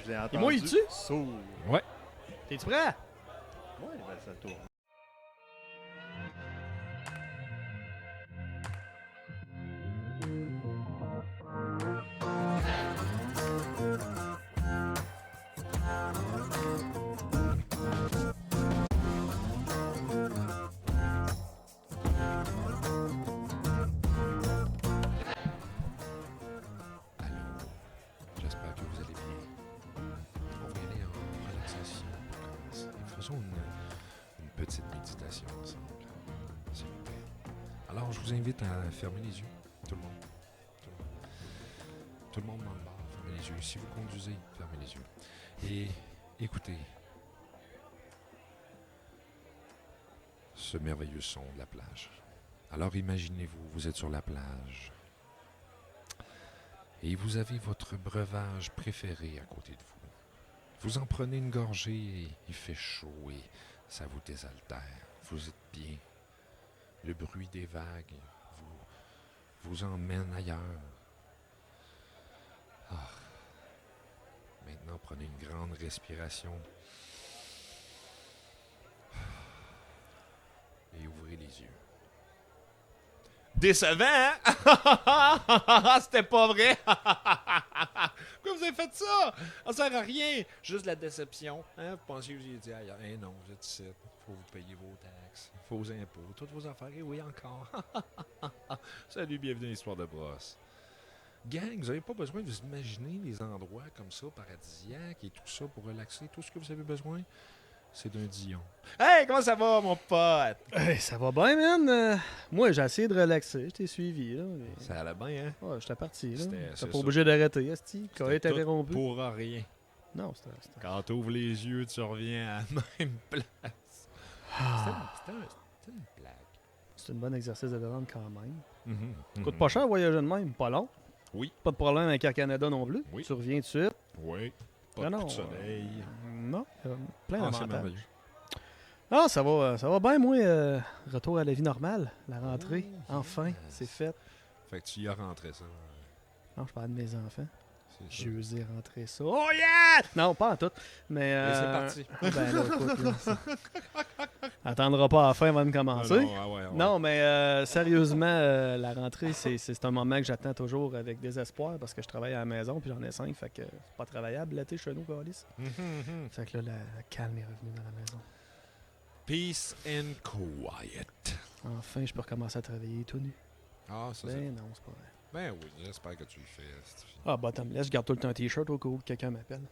Je l'ai entendu. Et moi, il tue? Sourd. Ouais. T'es-tu prêt? Ouais, ben ça tourne. Allô, j'espère que vous allez bien. On va y aller en relaxation pour commencer. Faisons une petite méditation ensemble, s'il vous plaît. Alors, je vous invite à fermer les yeux, tout le monde. Tout le monde dans le bar, fermez les yeux. Si vous conduisez, fermez les yeux. Et écoutez ce merveilleux son de la plage. Alors imaginez-vous, vous êtes sur la plage et vous avez votre breuvage préféré à côté de vous. Vous en prenez une gorgée et il fait chaud et ça vous désaltère. Vous êtes bien. Le bruit des vagues vous emmène ailleurs. Ah. Maintenant, prenez une grande respiration et ouvrez les yeux. Décevant, hein? C'était pas vrai. Pourquoi vous avez fait ça? Ça sert à rien. Juste la déception. Hein? Vous pensiez que vous avez dit ailleurs. Eh non, vous êtes ici. Faut vous payer vos taxes, vos impôts, toutes vos affaires. Et oui, encore. Salut, bienvenue à l'Histoire de brosse. Gang, vous n'avez pas besoin de vous imaginer les endroits comme ça, paradisiaques et tout ça pour relaxer. Tout ce que vous avez besoin, c'est d'un Dion. Hey, comment ça va, mon pote? Hey, ça va bien, man. Moi, j'ai essayé de relaxer. Je t'ai suivi, là. Mais... Ça allait bien, hein? Ouais, j'étais parti, là. C'était- T'es c'est pas ça. obligé d'arrêter, esti. Quand C'était est interrompu. pour rien. Non, c'était... Quand tu ouvres les yeux, tu reviens à la même place. Ah, C'était une blague. c'est un bon exercice de vente quand même. Mhm, Coûte mhm. pas cher voyager de même, pas long. Oui. Pas de problème avec Air Canada non plus. Oui. Tu reviens tout de suite. Oui. Pas Ah de non, coup de soleil. Non, plein Ah, c'est d'avantages. merveilleux. Ah, ça va bien, moi. Retour à la vie normale, la rentrée. Enfin, yes. c'est fait. Fait que tu y as rentré ça. Non, je parle de mes enfants. C'est ça. Je les ai rentrés ça. Oh yeah! Non, pas en tout. Mais. Et c'est parti. Ben là, écoute, là, attendra pas à la fin avant de commencer. Non, ah ouais, ouais. Non, mais sérieusement, la rentrée, c'est un moment que j'attends toujours avec désespoir parce que je travaille à la maison puis j'en ai 5, fait que c'est pas travaillable l'été chez nous, Calis. Mhm, mhm. Fait que là, la calme est revenue dans la maison. Peace and quiet. Enfin, je peux recommencer à travailler tout nu. Ah, ça c'est. Ben non, c'est pas vrai. Ben oui, j'espère que tu le fais. Steve. Ah, bottomless, je garde tout le temps un t-shirt au cas où quelqu'un m'appelle.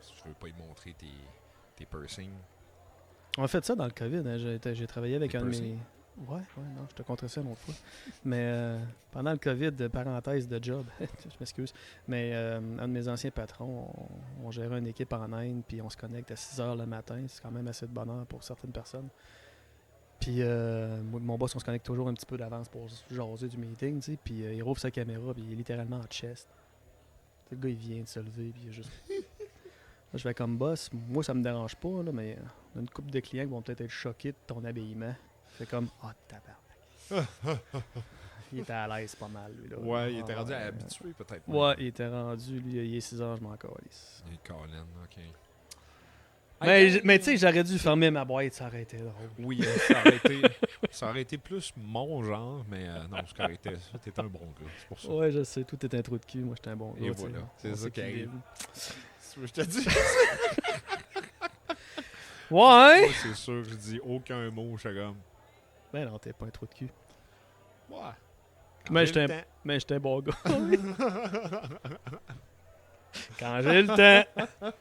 Si tu veux pas y montrer tes piercings. On a fait ça dans le COVID. Hein. J'ai travaillé avec Des un de mes. piercings? Ouais, non, je te conterai ça une autre fois. Mais pendant le COVID, parenthèse de job, je m'excuse, mais un de mes anciens patrons, on gérait une équipe en Inde, puis on se connecte à 6 h le matin. C'est quand même assez de bonheur pour certaines personnes. Puis moi, mon boss, on se connecte toujours un petit peu d'avance pour jaser du meeting, tu sais. Puis il rouvre sa caméra, puis il est littéralement en chest. Le gars, il vient de se lever, puis il est juste. Là, je vais comme boss, moi ça me dérange pas, là, mais on a une couple de clients qui vont peut-être être choqués de ton habillement. C'est comme, ah, tabarnak. Il était à l'aise pas mal, lui. Là. Ouais, il était rendu Ouais. habitué peut-être. Ouais, il était rendu, lui, il est 6 h, je m'en calisse. Il est Colin, ok. Mais tu sais, j'aurais dû fermer ma boîte, ça aurait été drôle. Oui, ça aurait été plus mon genre, mais non, ce qui aurait été ça, t'es un bon gars, c'est pour ça. Ouais, je sais, tout est un trou de cul, moi j'étais un bon gars. Et tu sais, voilà, c'est on ça qui arrive. s'équilibre. Tu veux que je te dis? Ouais! Moi, c'est sûr que je dis aucun mot, je suis comme. Ben non, t'es pas un trou de cul. Ouais. Mais J'ai le Mais j'étais un bon gars. Quand j'ai le temps. temps.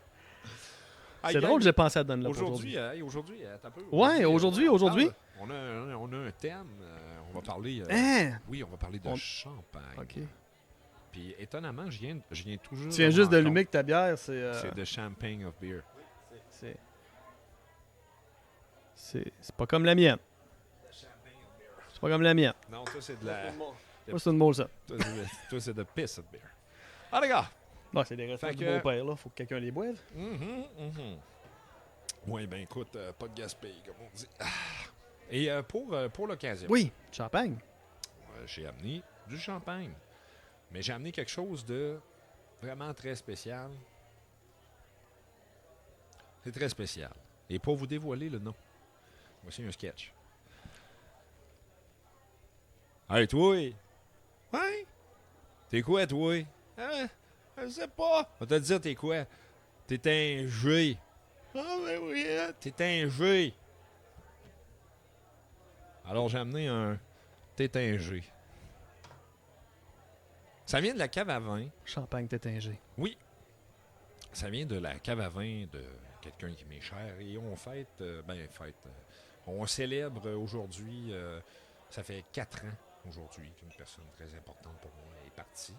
C'est drôle, j'ai pensé à te donner là pour Aujourd'hui, aujourd'hui, t'as peu. Ouais, aujourd'hui. On a un thème. On va parler. Hein? Oui, on va parler de On- champagne. Ok. Puis étonnamment, je viens toujours. Tu viens juste d'allumer que ta bière, c'est. C'est de champagne of beer. C'est. C'est pas comme la mienne. C'est pas comme la mienne. Non, toi, c'est de la. Moi, c'est une mot, ça. Toi, c'est de piss of beer. Ah, les gars! Bon, c'est des recettes Fait du que- beau-père, là. Faut que quelqu'un les boive. Oui, ben écoute, pas de gaspille, comme on dit. Ah. Et pour l'occasion, Oui, champagne. j'ai amené du champagne. Mais j'ai amené quelque chose de vraiment très spécial. C'est très spécial. Et pour vous dévoiler le nom, voici un sketch. Hey, toi! Ouais? T'es quoi, toi? Je sais pas. On va te dire, t'es quoi? T'es un G. Ah, ben oui, hein? T'es un G. Alors, j'ai amené un tétingé. Ça vient de la cave à vin. Champagne tétingé. Oui. Ça vient de la cave à vin de quelqu'un qui m'est cher. Et on fête, on célèbre aujourd'hui, ça fait 4 ans aujourd'hui qu'une personne très importante pour moi est partie.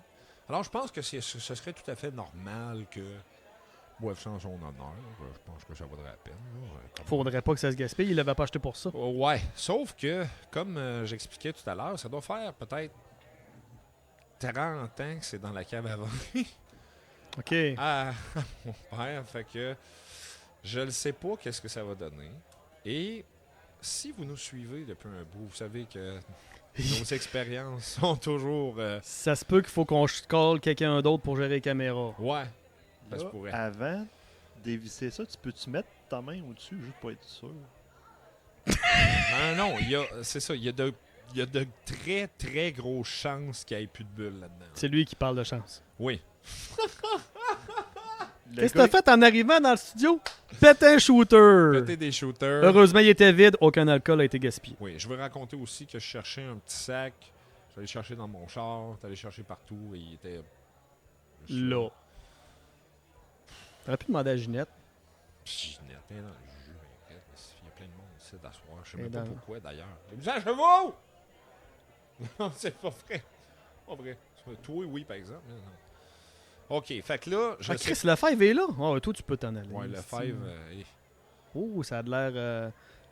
Alors, je pense que ce serait tout à fait normal que boive ça en son honneur. Je pense que ça vaudrait la peine. Là, Faudrait pas que ça se gaspille, il l'avait pas acheté pour ça. Ouais, sauf que, comme j'expliquais tout à l'heure, ça doit faire peut-être 30 ans que c'est dans la cave à vin. OK. À mon père, fait que je ne sais pas qu'est-ce que ça va donner. Et si vous nous suivez depuis un bout, vous savez que nos expériences sont toujours... Ça se peut qu'il faut qu'on call quelqu'un d'autre pour gérer les caméras. ouais, ça Là, se pourrait. avant de dévisser ça, tu peux-tu mettre ta main au-dessus juste pour être sûr? Non, c'est ça, il y a de très, très grosses chances qu'il n'y ait plus de bulles là-dedans. C'est lui qui parle de chance. Oui. Qu'est-ce que t'as fait en arrivant dans le studio? Pète un shooter! Péter des shooters. Heureusement, il était vide, aucun alcool a été gaspillé. Oui, je veux raconter aussi que je cherchais un petit sac. J'allais chercher dans mon char, j'allais chercher partout et il était... Là. T'aurais pu demander à Ginette. Ginette, elle est dans le jus. Il y a plein de monde ici d'asseoir. Je sais Elle même est pas dans- pourquoi d'ailleurs. Vous à chevaux! Non, c'est pas vrai. Pas vrai. Toi, oui, par exemple. mais non. OK, fait que là, je Ah, sais... Chris, le Five est là? Oh, toi, tu peux t'en aller. Ouais, le C'est- Five... Oh, ça a de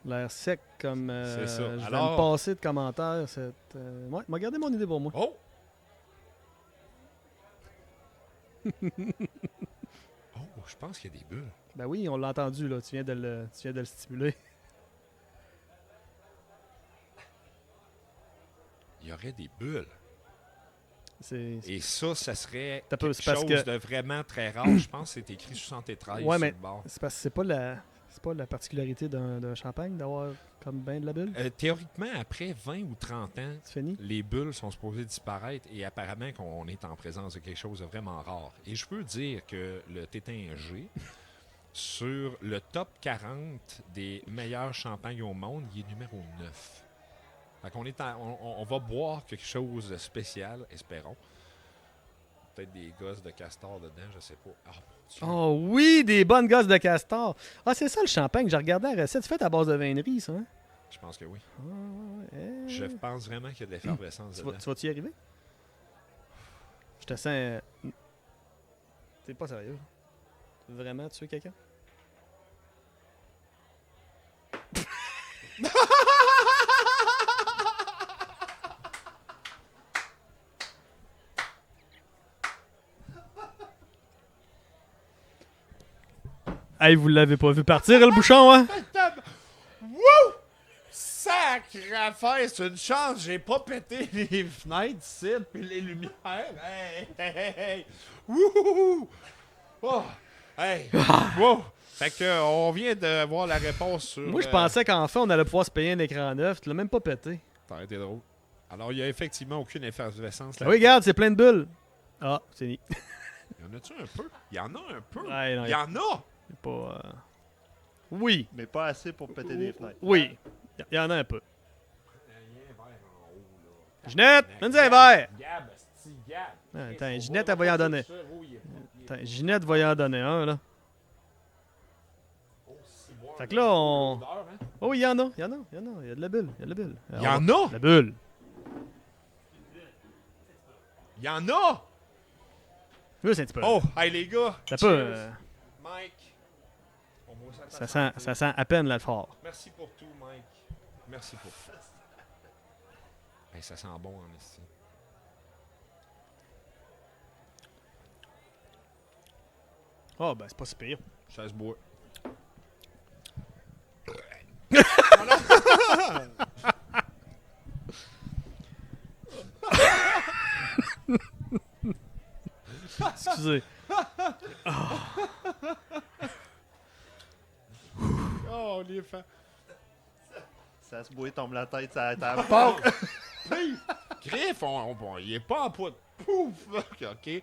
l'air sec comme. C'est ça. Je vais Alors- me passer de commentaires. Ouais, m'a gardé mon idée pour moi. Oh! Oh, je pense qu'il y a des bulles. Ben oui, on l'a entendu, là. Tu viens de le stimuler. Il y aurait des bulles. C'est. Et ça serait T'as pas- quelque c'est parce chose que- de vraiment très rare. Je pense que c'est écrit 73 Ouais, sur mais- le bord. C'est parce que c'est pas la particularité d'un champagne d'avoir comme ben de la bulle. Théoriquement, après 20 ou 30 ans, C'est fini. les bulles sont supposées disparaître et apparemment qu'on est en présence de quelque chose de vraiment rare. Et je peux dire que le Tétin G, sur le top 40 des meilleurs champagnes au monde, il est numéro 9. Fait qu'on est on va boire quelque chose de spécial, espérons. Peut-être des gosses de castor dedans, je sais pas. Ah, mon Dieu. Oh oui, des bonnes gosses de castor. Ah, c'est ça le champagne. J'ai regardé la recette. C'est fait à base de vin de riz, ça. Hein? Je pense que oui. Ah, ouais. Je pense vraiment qu'il y a de l'effervescence dedans. Tu vas-tu y arriver? Je te sens. T'es pas sérieux? Vraiment tuer quelqu'un? Hey, vous l'avez pas vu partir, le bouchon, hein? Wouh! Sacre affaire, c'est une chance, j'ai pas pété les fenêtres ici, puis les lumières. Hey, hey, hey! Wouhou! Oh! Hey! Wow! Fait que, on vient de voir la réponse sur... Moi, je pensais qu'enfin, on allait pouvoir se payer un écran neuf. Tu l'as même pas pété. Ça aurait été drôle. Alors, il y a effectivement aucune effervescence là. Ah oui, regarde, c'est plein de bulles. Ah, c'est ni. Il y en a-tu un peu? Il y en a un peu. Ouais, non, Il y en a! c'est pas. Oui. Mais pas assez pour péter des fenêtres. Oui. Il y en a un peu. Ginette, donne-nous un verre. Gab, esti, Gab. Ah, attends, Ginette, elle va y en donner. Attends, Ginette va y en donner un, là. Fait que là, on. Oh, il y en a, il y en a, il y en a. Il y a de la bulle, il y a de la bulle. Il y en a! La bulle. Il y en a! Juste un petit peu. Oh, hey les gars! T'as cheers. pas. Mike! On boit ça à ta Ça santé. sent à peine l'alfort. Merci pour tout, Mike. Merci pour tout. Hey, ça sent bon en ici. Oh, ben, c'est pas si pire. Ça se boit. Excusez. Oh, les fans. Ça se bouille, tombe la tête, ça part. Griff, il est pas en poids de pouf! OK.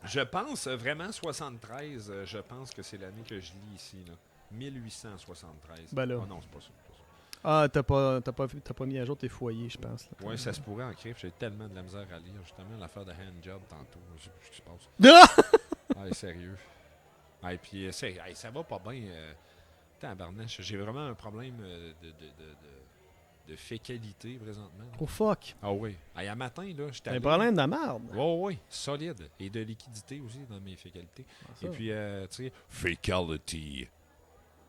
Je pense vraiment 73, je pense que c'est l'année que je lis ici. Là. 1873. Ben là. Oh non, c'est pas ça. Ah, t'as pas mis à jour tes foyers, je pense. Là. Oui, ça se pourrait en crif. J'ai tellement de la misère à lire. Justement, l'affaire de handjob tantôt. Je sais plus ce qui se passe. Ah, sérieux. Ah, et puis, ça va pas bien. Tabarnache. J'ai vraiment un problème de fécalité présentement. Oh fuck. Ah oui. À matin, là, j'étais T'as un allé... problème de merde. Oui, solide. Et de liquidité aussi dans mes fécalités. Ça. Et puis, tu sais, fecality.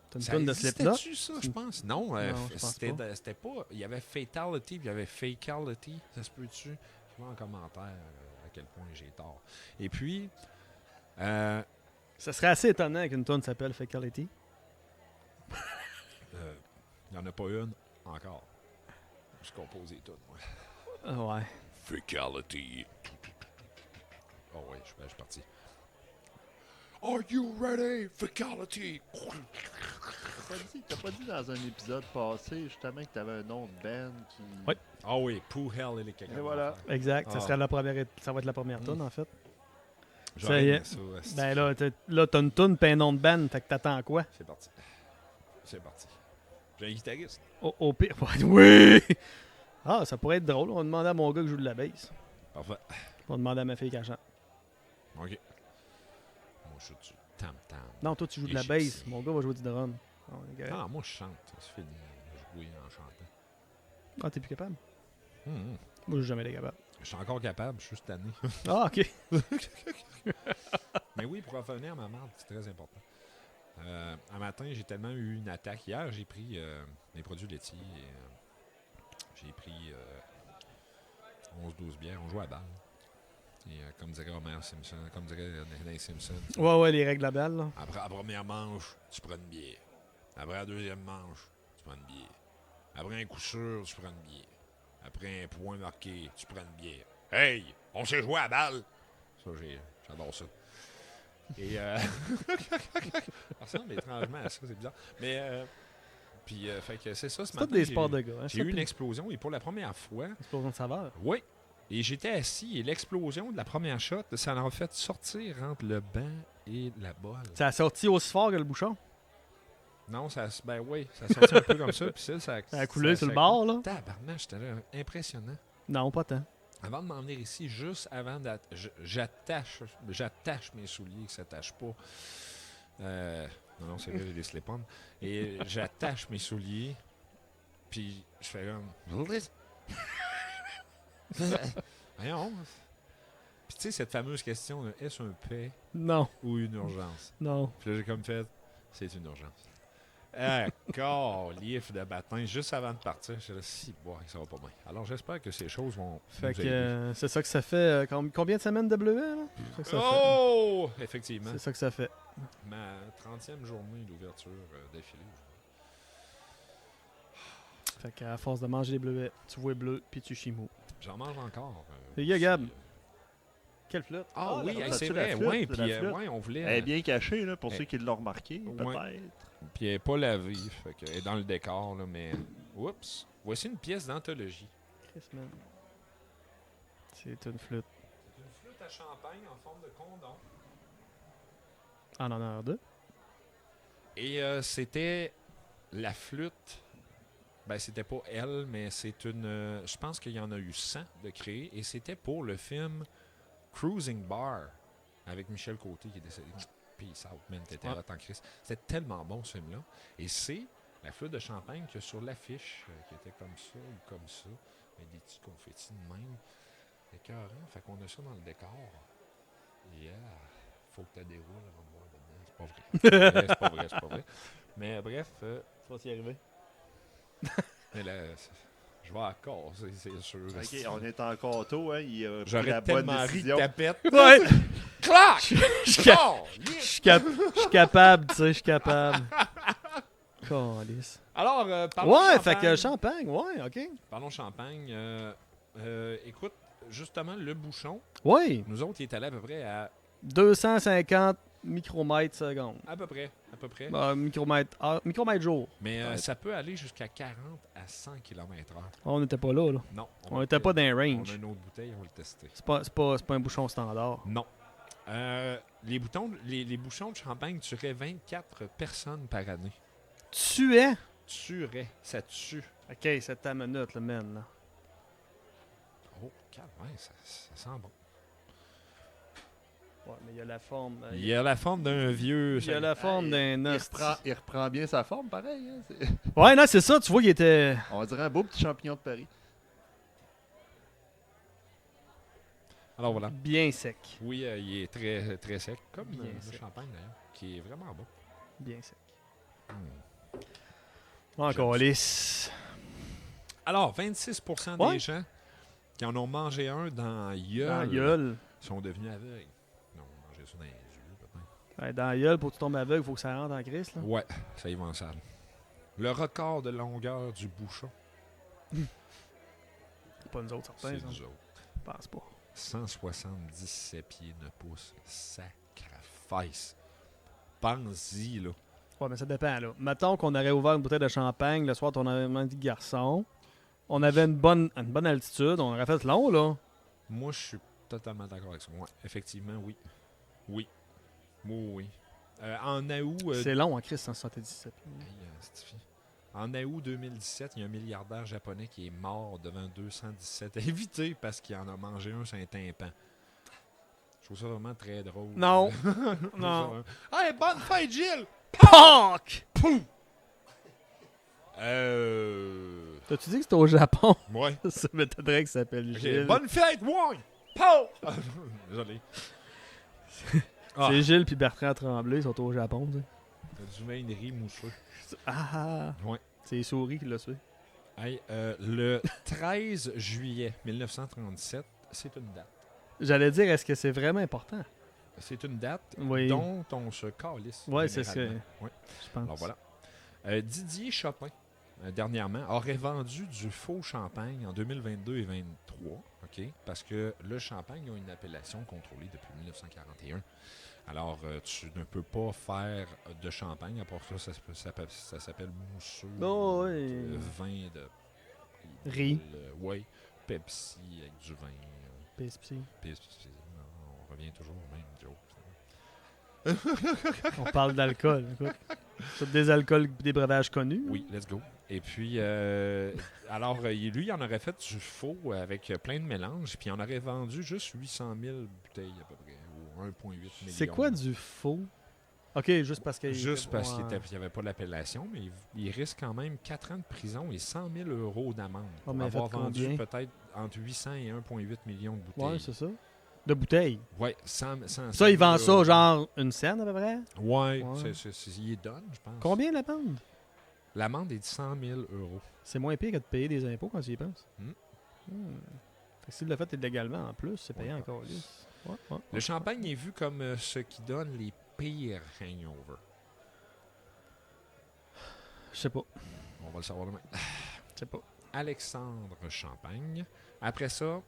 T'as une Ça tonne de Slipknot. existait-tu, ça, je pense? Non, je pense c'était pas... Il y avait fatality, puis il y avait facality. Ça se peut-tu? Je vois en commentaire à quel point j'ai tort. Et puis... Ça serait assez étonnant qu'une tonne s'appelle Fecality. il n'y en a pas une encore. Je compose les tunes, moi. Ah ouais. Fecality. Oh oui, je suis parti. Are you ready? Fecality. T'as pas dit dans un épisode passé justement que t'avais un nom de band qui. Oui. Ah oui, Pooh Hell et les cacahuètes. Et voilà. Exact. Ah. Ça va être la première tonne, en fait. J'aurais Ça y aimé est. ça, esti. Ben là, t'as une tonne pis un nom de band, fait que t'attends quoi? C'est parti. C'est parti. J'ai un guitariste. Au pire. Oui! Ah, ça pourrait être drôle. On va demander à mon gars qui joue de la bass. Parfait. On va demander à ma fille qui chante. OK. Moi, je joue du tam-tam. Non, toi, tu joues de la Égyptien. bass. Mon gars va jouer du drum. Ah, on est correct. Ah, moi, je chante. C'est fini. Je jouais en chantant. Ah, t'es plus capable? Hum. Moi, je suis jamais été capable. Je suis encore capable. Je suis juste tanné. Ah, ok. Mais oui, pour revenir à ma marde, c'est très important. Un matin, j'ai tellement eu une attaque. Hier, j'ai pris des produits laitiers. J'ai pris 11-12 bières. On joue à balle. Et comme dirait Homer Simpson, comme dirait Nate Simpson. Ouais, les règles de la balle, là. Après la première manche, tu prends une bière. Après la deuxième manche, tu prends une bière. Après un coup sûr, tu prends une bière. Après un point marqué, tu prends une bière. Hey, on s'est joué à balle! Ça, j'adore ça. Et ça ressemble étrangement à ça, c'est bizarre. Mais, puis, fait que c'est ça, ce C'est matin. tous des sports de gars. Hein, J'ai eu une explosion, et pour la première fois, explosion de saveur. oui. Et j'étais assis, et l'explosion de la première shot, ça en a fait sortir entre le banc et la bolle. Ça a sorti aussi fort que le bouchon. Non, ben oui, ça a sorti un peu comme ça, puis ça Ça a coulé sur le bord, là. Tabarnache, c'était là, impressionnant. Non, pas tant. Avant de m'en venir ici, juste avant j'attache mes souliers, que ça tâche pas. Non, c'est vrai, j'ai des slip-ons. Et j'attache mes souliers, puis je fais comme... Voyons. Puis tu sais, cette fameuse question, là, est-ce un paix Non, ou une urgence? non. Puis là, j'ai comme fait, c'est une urgence. Calife de baptême, juste avant de partir, je dit, si, bon, ça va pas bien. Alors, j'espère que ces choses vont. Fait nous que aider. c'est ça que ça fait. Combien de semaines de WE, là? C'est ça que ça Oh! Effectivement. fait. C'est ça que ça fait. Ma 30e journée d'ouverture d'affilée. Fait qu'à force de manger des bleuets, tu vois bleu puis tu chimou. J'en mange encore. Les gars, Gab. Quelle flotte? Ah oui, la- hey, c'est la vrai. flûte, Oui, la puis flûte. ouais, on voulait. Elle est bien cachée, là, pour Eh. ceux qui l'ont remarqué, Ouais. peut-être. Puis elle n'est pas lavée. Fait qu'elle est dans le décor, là, mais. Oups. Voici une pièce d'anthologie. Chris, man. C'est une flûte. C'est une flûte à champagne en forme de condom. En honneur de. Et c'était la flûte. Ben, c'était pas elle, mais c'est une. Je pense qu'il y en a eu 100 de créer. Et c'était pour le film Cruising Bar avec Michel Côté qui est décédé. Peace out, man. T'étais Ouais. hot en Christ. C'était tellement bon ce film-là. Et c'est la flûte de champagne que sur l'affiche, qui était comme ça ou comme ça, avec des petits confettis de même. Écœurant. Fait qu'on a ça dans le décor. Yeah. Faut que tu déroules avant de voir dedans. C'est pas vrai. C'est pas vrai, c'est pas vrai. Mais bref. Tu vas t'y arriver. Mais là, je vais encore, c'est sûr. Ok, on est encore tôt, hein. Il a pris J'aurais la bonne tellement ri de décision. tapette. Ouais! Clac! Je suis capable, tu sais, je suis capable. Calice. Alors, parlons Ouais, champagne. fait que champagne, ouais, ok. Parlons champagne. Écoute, justement, le bouchon, Oui, nous autres, il est allé à peu près à... 250 micromètres seconde. À peu près. Micromètres jour. Mais Ouais. ça peut aller jusqu'à 40 à 100 km/h. On n'était pas là. Non. On n'était pas dans les On a range. une autre bouteille, on va le tester. C'est pas un bouchon standard. Non. Les bouchons de champagne tueraient 24 personnes par année. Tuait? Ça tue. Ok, c'est ta minute, le man. Là. Oh, ouais, ça sent bon. Ouais, mais il y a la forme. Il y a la forme d'un vieux... il y a la forme d'un os. Il reprend bien sa forme, pareil. Hein? Ouais, non, c'est ça. Tu vois qu'il était. On dirait un beau petit champignon de Paris. Alors voilà. Bien sec. Oui, il est très, très sec, comme Bien le sec. champagne d'ailleurs, qui est vraiment bon. Bien sec. Hmm. Encore lisse. Alors, 26% Ouais. des gens qui en ont mangé un dans la Dans la gueule gueule. sont devenus aveugles. Non, manger ça dans les yeux, peut-être. Ouais, dans la gueule, pour que tu tombes aveugle, il faut que ça rentre en crise. Là. Ouais, ça y va en salle. Le record de longueur du bouchon, Pas nous autres, certains. c'est ça. nous autres. Je pense pas. 177 pieds 9 pouces. Sacrifice. Pense-y, là. Ouais, mais ça dépend. Là. Mettons qu'on aurait ouvert une bouteille de champagne le soir, on avait dit garçon. On avait une bonne altitude, on aurait fait long, là. Moi, je suis totalement d'accord avec ça. Ouais, effectivement, oui. Oui. Oui. En août... C'est long en crise, 177. Hey, Stifi. En août 2017, il y a un milliardaire japonais qui est mort devant 217 invités parce qu'il en a mangé un sur un tympan. Je trouve ça vraiment très drôle. Non. Je trouve Non. ça- Hey, bonne fête, Gilles! Pâques! T'as-tu dit que c'était au Japon? Ouais. Ça m'étonnerait que ça s'appelle Ok, Gilles. bonne fête, ouais! Pow! Désolé. Ah, C'est Gilles puis Bertrand Tremblay, ils sont au Japon. Tu sais. t'as du vainerie mousseux. Ah! Ouais. C'est les souris qui l'ont tué. Hey, le 13 juillet 1937, c'est une date. J'allais dire, est-ce que c'est vraiment important? C'est une date Oui. dont on se calisse. Ouais, c'est ce que généralement. Ouais. je pense. Alors voilà. Didier Chopin, dernièrement, aurait vendu du faux champagne en 2022 et 2023, OK? Parce que le champagne a une appellation contrôlée depuis 1941. Alors, tu ne peux pas faire de champagne, à part ça s'appelle mousseux. Oh, oui. Vin de... Riz. Oui, Pepsi avec du vin. PSP. On revient toujours au même joke. On parle d'alcool. Écoute. C'est des alcools, des breuvages connus. Oui, let's go. Et puis, alors, lui, il en aurait fait du faux avec plein de mélanges, puis il en aurait vendu juste 800 000 bouteilles à peu près, ou 1,8 million. C'est quoi du faux? Ok, juste parce qu'il Juste parce qu'il ouais. n'y avait pas l'appellation, mais il risque quand même 4 ans de prison et 100 000 € d'amende Oh, pour mais avoir fait vendu combien? peut-être entre 800 et 1,8 million de bouteilles. Ouais, c'est ça. De bouteilles. Ouais, 100 Ça, il vend 000 ça genre une scène à peu près? Ouais, Ouais. il est donne, je pense. Combien la bande? L'amende est de 100 000 €. C'est moins pire que de payer des impôts quand tu y penses. Hmm. Fait que s'il l'a fait illégalement en plus, c'est payé Ouais. encore lui. Ouais. Le champagne est vu comme ce qui donne les pires hangovers. Je sais pas. On va le savoir demain. Je sais pas. Alexandre Champagne. Après ça,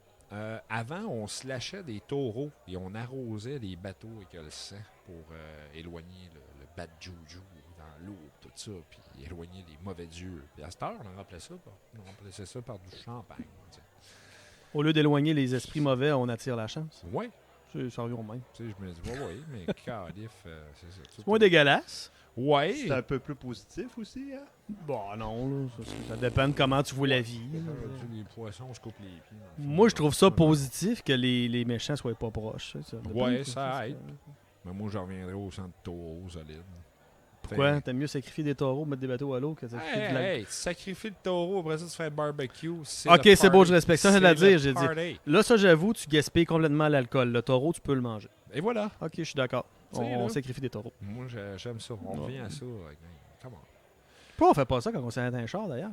avant, on se lâchait des taureaux et on arrosait les bateaux avec le sang pour éloigner le bad juju dans l'eau, tout ça, puis éloigner les mauvais dieux. Puis à cette heure, on remplaçait ça par du champagne. Tu sais. Au lieu d'éloigner les esprits mauvais, on attire la chance. Ouais, Ça revient au même. tu sais, je me dis, ouais, mais calif, c'est ça. C'est moins dégueulasse. Ouais. C'est un peu plus positif aussi, hein? Bon, non, là, ça dépend de comment tu vois la vie. là. Les poissons, je coupe les pieds. dans le fond. Moi, je trouve ça positif que les méchants soient pas proches. Ça dépend Ouais, de- ça aide. Mais moi, je reviendrai au centre de taureaux solide. Pourquoi? T'aimes mieux sacrifier des taureaux, mettre des bateaux à l'eau que sacrifier de la... Hey, tu sacrifies le taureau, après ça, tu fais un barbecue. Ok, le c'est beau, party. je respecte ça, C'est j'ai à le dire, j'ai dit. party. Là, ça, j'avoue, tu gaspilles complètement l'alcool. Le taureau, tu peux le manger. Et voilà. Ok, je suis d'accord. Tu sais, On là. sacrifie des taureaux. Moi, j'aime ça. On Ouais. revient à ça. Come on. Pourquoi on fait pas ça quand on s'arrête un char, d'ailleurs?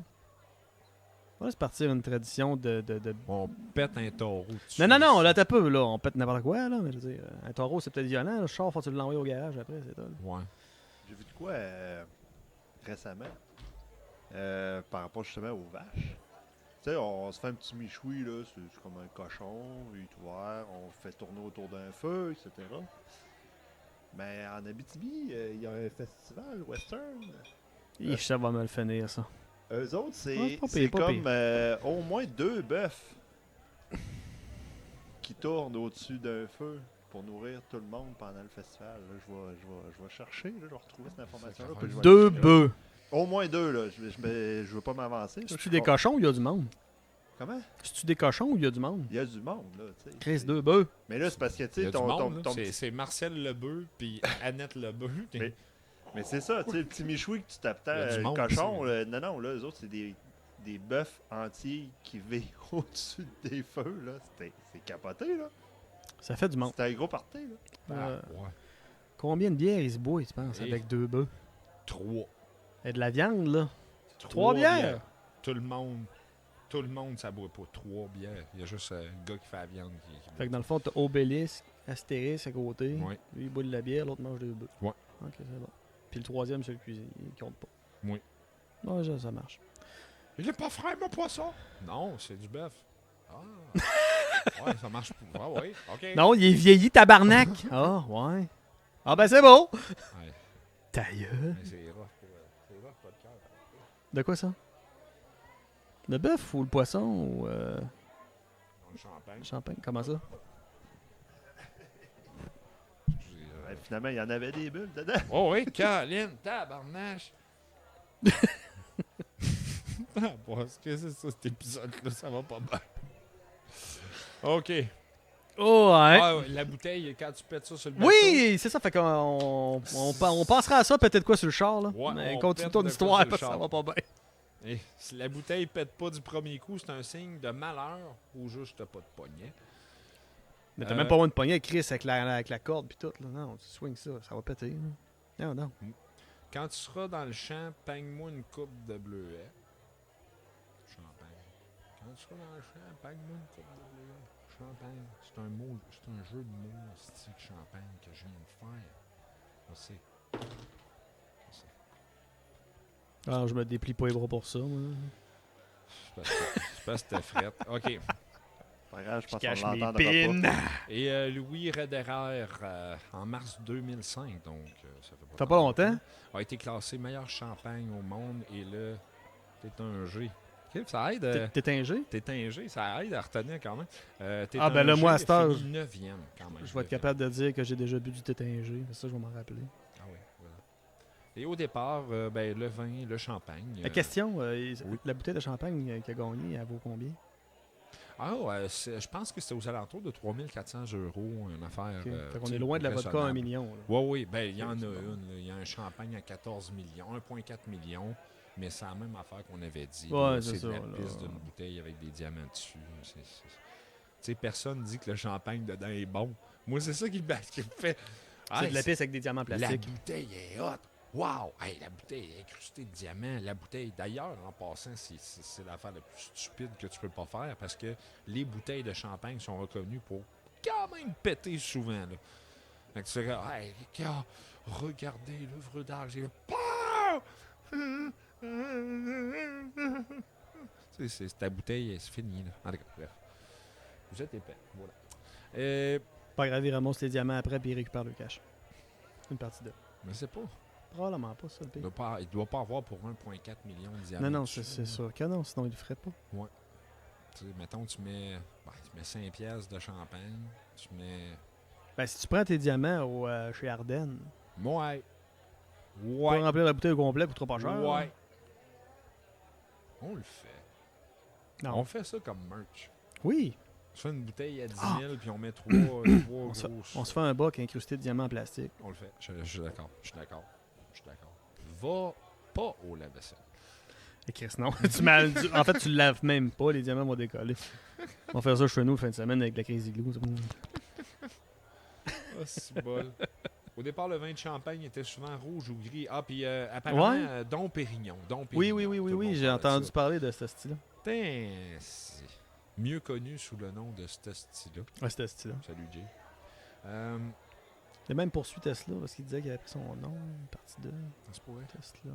On va se partir une tradition de... On pète un taureau. dessus. Non, là, t'as peu, là. On pète n'importe quoi, là. Mais je veux dire, un taureau, c'est peut-être violent. Le char, faut-tu l'envoyer au garage après, c'est tout. Ouais. J'ai vu de quoi récemment par rapport justement aux vaches. Tu sais, on se fait un petit michoui, là, c'est comme un cochon, il est ouvert, on le fait tourner autour d'un feu, etc. Mais en Abitibi, il y a un festival western. Ça va me le finir, ça. Eux autres, Ouais, pas c'est pire, pas comme au moins 2 bœufs qui tournent au-dessus d'un feu pour nourrir tout le monde pendant le festival. Là, je vais chercher, là, je vais retrouver cette information-là. puis je vais 2 aller jusque-là. bœufs. Au moins 2, là. Je veux pas m'avancer. là, je C'est-tu suis des con- cochons ou il y a du monde? Comment? C'est-tu des cochons ou il y a du monde? Il y a du monde, là. Tu sais. Chris, 2 bœufs. Mais là, c'est parce que, tu Il y sais, a ton, du ton, monde, là. ton C'est petit- c'est Marcel Lebeu puis Annette Lebeu. Mais c'est ça, tu sais, le petit michoui que tu tapes Il y a du le monde cochon, aussi, là, non, là, eux autres, c'est des bœufs entiers qui vivent au-dessus des feux, là. C'est capoté, là. Ça fait du monde. C'était un gros party, là. Ouais. Combien de bières ils se boivent, tu penses, Et- avec 2 bœufs? 3. Et de la viande, là. 3 bières? Tout le monde, ça boit pas 3 bières. Il y a juste le gars qui fait la viande qui Fait que dans le fond, t'as Obélisque, Astérix à côté. Ouais. Lui, il boit de la bière, l'autre mange 2 bœufs. Ouais. Ok, c'est bon. Puis le troisième, c'est le cuisinier. Il compte pas. Oui. Ouais, ça marche. Il est pas frais, mon poisson! Non, c'est du bœuf. Ah! Ouais, ça marche pas. Ouais, ok. Non, il est vieilli, tabarnak! Ah, ouais. Ah, ben c'est bon! Ouais, Ta gueule. mais c'est rough, c'est rough, pas de cœur. De quoi ça? Le bœuf ou le poisson ou Dans le champagne. le champagne? Comment ça? Ben, finalement, il y en avait des bulles dedans. Oh oui, Caroline, tabarnache! Ah, bon, est-ce que c'est ça, cet épisode-là? Ça va pas bien. OK. Oh, ouais. Ah, ouais, la bouteille, quand tu pètes ça sur le bateau... Oui, c'est ça. Fait qu'on on pensera à ça peut-être quoi sur le char, là. Ouais, Mais on continue pète ton de quoi histoire sur le parce que ça char. va pas bien. Et si la bouteille pète pas du premier coup, c'est un signe de malheur ou juste t'as pas de poignet. Mais t'as même pas moins de poignet, Chris, avec la corde pis tout, là. Non, tu swings ça, ça va péter, là. Non, non. Quand tu seras dans le champ, peigne-moi une coupe de bleuet. Champagne. Quand tu seras dans le champ, peigne-moi une coupe de bleuet. Champagne. C'est un jeu de mots, style champagne que je viens de faire. Je sais. Alors, je me déplie pas les bras pour ça, moi. C'est parce que t'es frette. OK. Pas grave, je pense Cache qu'on mes l'entendra pas. pins. Et Louis Roederer, en mars 2005, donc ça fait Ça fait pas longtemps. a été classé meilleur champagne au monde et là, t'es un G. Ok, ça aide. T'es un G? T'es un G, ça aide à retenir quand même. T'es Ah, ben un là, G, moi, à cette heure, fini 9e quand même. Je vais être capable de dire que j'ai déjà bu du tétingé. Ça, je vais m'en rappeler. Ah oui, voilà. Et au départ, ben, le vin, le champagne. La question, oui. la bouteille de champagne qui a gagné, elle vaut combien? Je pense que c'était aux alentours de 3400 €, une affaire. Ok. Fait qu'on est loin de la vodka à 1 million. là. Oui, oui, ben il y en a c'est une. bon. Là. Il y a un champagne à 14 millions, 1,4 million, mais c'est la même affaire qu'on avait dit. Ouais, là. c'est C'est de la ça, là. pisse d'une bouteille avec des diamants dessus. Tu sais, personne dit que le champagne dedans est bon. Moi, c'est ça qui me fait. C'est de la pisse avec des diamants La plastiques. bouteille est hot. Wow! Hey, la bouteille est incrustée de diamants. La bouteille, d'ailleurs, en passant, c'est l'affaire la plus stupide que tu peux pas faire parce que les bouteilles de champagne sont reconnues pour quand même péter souvent. Là. Fait que tu fais, hey, gars, regardez l'œuvre d'art. J'ai ta bouteille, c'est fini. Là. En tout cas, bref. Vous êtes épais. Voilà. Pas grave, il ramasse les diamants après puis il récupère le cash. Une partie de. Mais c'est pas. Probablement pas ça, le pire. Il doit pas avoir pour 1,4 million de diamants. Non, non, dessus, c'est là. sûr que non, sinon il le ferait pas. Tu sais, mettons, tu mets 5 pièces de champagne, tu mets... Ben, si tu prends tes diamants chez Ardennes, Ouais. pour Ouais. remplir la bouteille au complet, coûtera pas cher. Ouais. là. On le fait. Non. On fait ça comme merch. Oui, On fait une bouteille à 10 Ah! 000, puis on met 3 on se, grosses... on se fait un boc incrusté de diamants en plastique. On le fait. Je suis d'accord. Je suis d'accord. Va pas au lave-vaisselle. Et Chris, non. En fait, tu le laves même pas, les diamants vont décoller. On va faire ça chez nous fin de semaine avec la Crazy Glue. Ah, c'est bol. Au départ, le vin de champagne était souvent rouge ou gris. Ah, puis apparemment, Ouais. Dom Pérignon. Oui, Tout le oui, monde j'ai parle de entendu ça. parler de ce style-là. Putain, c'est mieux connu sous le nom de ce style-là. Ouais, c'était ce style-là. Salut, Jay. Il a même poursuivi Tesla parce qu'il disait qu'il avait pris son nom, une partie de Ça se pourrait. Tesla.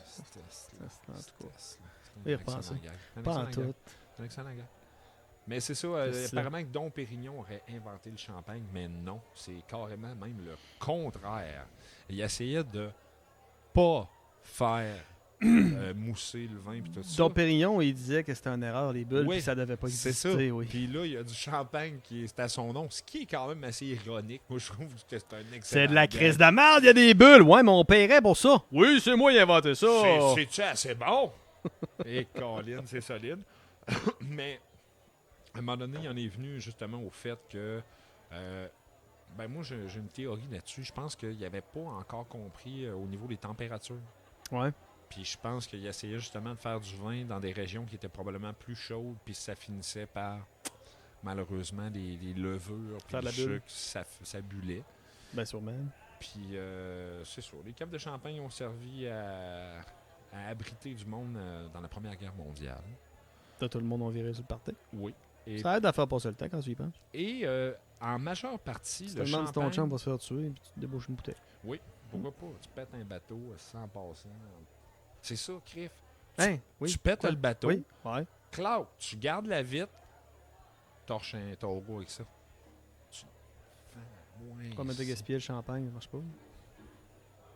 Tesla, Tesla, en tout cas. Tesla. Y Un repenser. excellent gag. Un Pas en excellent gag. tout. Un excellent gag. Mais c'est ça, C'est ça. apparemment que Dom Pérignon aurait inventé le champagne, mais non, c'est carrément même le contraire. Il essayait de pas faire mousser le vin puis tout ça. Dom Pérignon, il disait que c'était une erreur, les bulles, Oui, puis ça devait pas c'est exister. ça. Oui. Puis là, il y a du champagne qui est à son nom, ce qui est quand même assez ironique. Moi, je trouve que c'est un excellent C'est de la gag. crise de merde, il y a des bulles. Ouais, mais on paierait pour ça. Oui, c'est moi qui ai inventé ça. C'est-tu assez bon? Et Colin, c'est solide. Mais à un moment donné, il en est venu justement au fait que ben moi, j'ai une théorie là-dessus. Je pense qu'il n'avait pas encore compris au niveau des températures. Ouais. Puis je pense qu'il essayait justement de faire du vin dans des régions qui étaient probablement plus chaudes, puis ça finissait par, malheureusement, les levures, puis Faire de le la bulle. sucre, ça bullait. Ben sûrement. Puis c'est sûr, les caves de champagne ont servi à abriter du monde dans la Première Guerre mondiale. Là, tout le monde a viré sur le party. Oui. Et, Ça aide à faire passer le temps quand tu y penses. et en majeure partie, Tu te le demandes si ton champagne... chum va se faire tuer, puis tu te débouches une bouteille. Oui, pourquoi pas? Tu pètes un bateau sans passer. C'est ça, Criff. Hein? Oui. Tu pètes Quoi? le bateau. Oui. Ouais. Cloud, tu gardes la vitre, torche un taureau avec ça. Tu... Ouais, Pas mettre de c'est- gaspiller le champagne, ça marche pas. Ouais,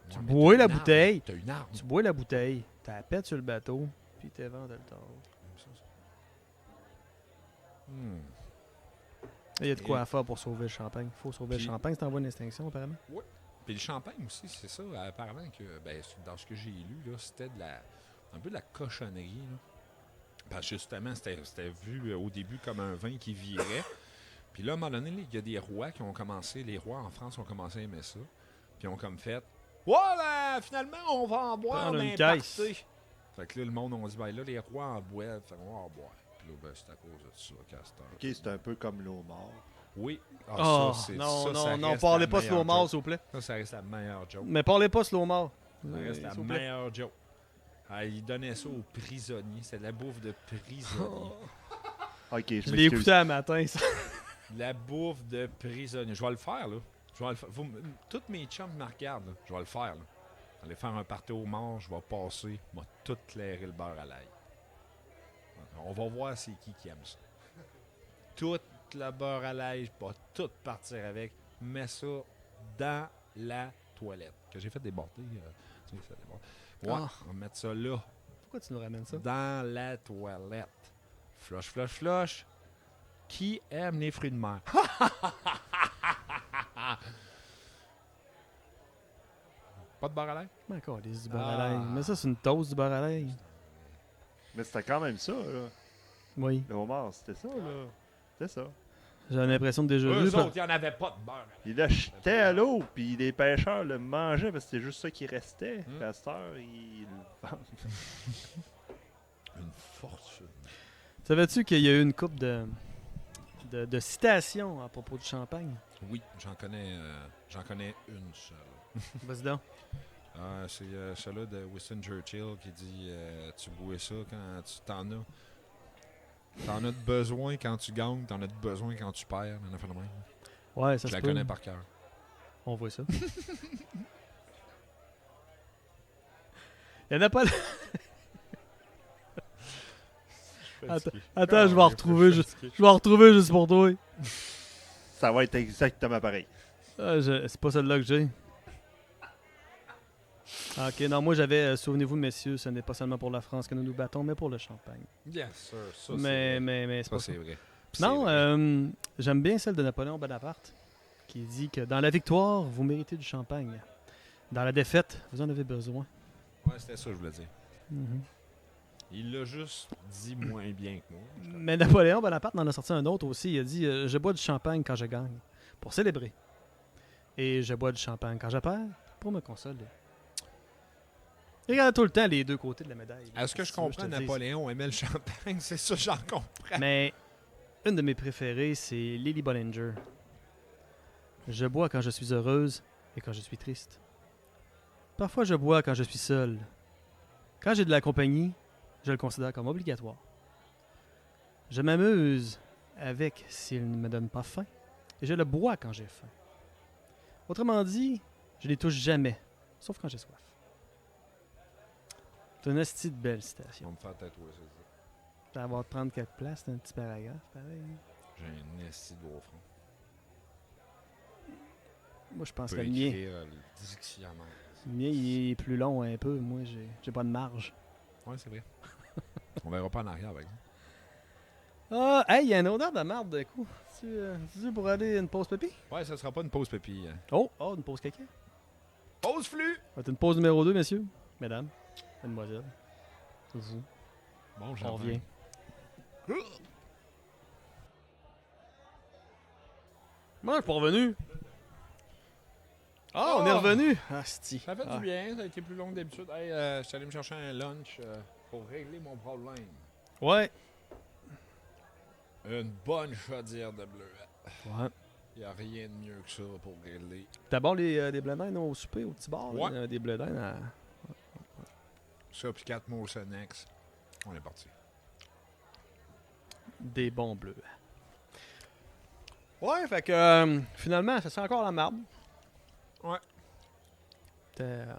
Tu mais bois t'as la une arme. bouteille. T'as une arme. Tu bois la bouteille, tu la pètes sur le bateau, puis tu vends de le tard. Hmm. Il y a de quoi Et- à faire pour sauver le champagne. Il faut sauver Puis- le champagne, c'est en voie d'extinction, apparemment. Puis le champagne aussi, c'est ça. Apparemment que, ben, dans ce que j'ai lu, là, c'était un peu de la cochonnerie. Là. Parce que justement, c'était vu au début comme un vin qui virait. Puis là, à un moment donné, il y a des rois qui ont commencé, les rois en France ont commencé à aimer ça. Puis ils ont comme fait, voilà, finalement, on va en boire Prendre dans une un caisse. party. Fait que là, le monde, on dit, ben là, les rois en boivent, fait qu'on va en boire. Puis là, ben, c'est à cause de ça, Castor. Ok, c'est un peu comme l'eau mort. Oui. Ah, Oh, ça, c'est- non, ça, non, ça non, reste parlez la pas meilleure slow mort, joke. s'il vous plaît. Ça reste la meilleure joke. Mais parlez pas slow mort. Ça reste la S'il vous plaît. meilleure joke. Ah, il donnait ça aux prisonniers. C'est de la bouffe de prisonniers. Ok, Je je l'ai m'excuse. écouté un matin, ça. De la bouffe de prisonniers. Je vais le faire, là. Je vais le faire. Toutes mes chums me regardent, là. Je vais le faire, là. Aller faire un party au mort, je vais passer, m'a tout clairé le beurre à l'ail. On va voir c'est qui aime ça. Tout le beurre à l'ail, je vais tout partir avec. Mets ça dans la toilette. Que j'ai fait déborder. Tu sais, ça déborde. Ouais, Ah. on va mettre ça là. Pourquoi tu nous ramènes ça? Dans la toilette. Flush, flush, flush. Qui aime les fruits de mer? Pas de beurre à l'ail? Mais encore, du beurre Ah. à l'ail. Mais ça, c'est une toast du beurre à l'ail. Mais c'était quand même ça, là. Oui. Le homard, c'était ça, là. C'était ça. J'ai l'impression de déjà vu. Eux autres, il n'y en avait pas de beurre à l'ail. Il l'achetait à l'eau, puis les pêcheurs le mangeaient parce que c'était juste ça qui restait. Hmm. Pasteur, il le vendent. Une fortune. Savais-tu qu'il y a eu une couple de citations à propos du champagne? Oui, j'en connais une seule. Vas-y donc. C'est celle-là de Winston Churchill qui dit tu bois ça quand tu t'en as. T'en as de besoin quand tu gagnes, t'en as de besoin quand tu perds. On a fait le même. Ouais, ça Je se la peut. connais par cœur. On voit ça. Il y en a pas... Attends, je vais en retrouver. Je vais en retrouver juste pour toi. Ça va être exactement pareil. C'est pas celle-là que j'ai. Ah, ok, non, moi j'avais, souvenez-vous messieurs, ce n'est pas seulement pour la France que nous nous battons, mais pour le champagne. Bien sûr, ça Mais c'est pas c'est ça. vrai. Non, C'est vrai. j'aime bien celle de Napoléon Bonaparte, qui dit que dans la victoire, vous méritez du champagne. Dans la défaite, vous en avez besoin. Ouais, c'était ça que je voulais dire. Mhm. Il l'a juste dit moins bien que moi. Mais Napoléon Bonaparte en a sorti un autre aussi. Il a dit je bois du champagne quand je gagne, pour célébrer. Et je bois du champagne quand je perds, pour me consoler. Il regarde tout le temps les deux côtés de la médaille. Est-ce que je Si tu veux, comprends te le dise. Napoléon aimait le champagne? C'est ça, j'en comprends. Mais une de mes préférées, c'est Lily Bollinger. Je bois quand je suis heureuse et quand je suis triste. Parfois, je bois quand je suis seul. Quand j'ai de la compagnie, je le considère comme obligatoire. Je m'amuse avec s'il ne me donne pas faim, et je le bois quand j'ai faim. Autrement dit, je les touche jamais, sauf quand j'ai soif. C'est une esti de belle citation. On me fait tatouer, c'est ça. Ça va te prendre 4 places, c'est un petit paragraphe, pareil. J'ai un esti de gros front. Moi, je pense Je que peux le mien, écrire le dictionnaire. il est plus long un peu. Moi, j'ai pas de marge. Ouais, c'est vrai. On verra pas en arrière avec ça. Ah, hey, il y a une odeur de marde de coup. Tu pour aller une pause pipi? Ouais, ça sera pas une pause pépi. Hein. Oh, une pause caca. Pause flux! Ça va être une pause numéro 2, messieurs. Mesdames, mademoiselles. Vous. Bon, On j'en revient. Moi, je suis pas revenu. Ah, on est revenu. Ah, sti. Ça fait Ah. du bien, ça a été plus long que d'habitude. Hey, je suis allé me chercher un lunch pour régler mon problème. Ouais. Une bonne chaudière de bleu. Ouais. Il a rien de mieux que ça pour régler. T'as bon des blé d'Inde au souper, au petit bar? Ouais. Là, des blé d'Inde à... Ça, puis 4 mots Sonex. On est parti. Des bons bleus. Ouais, fait que finalement, ça sent encore la marde. Ouais.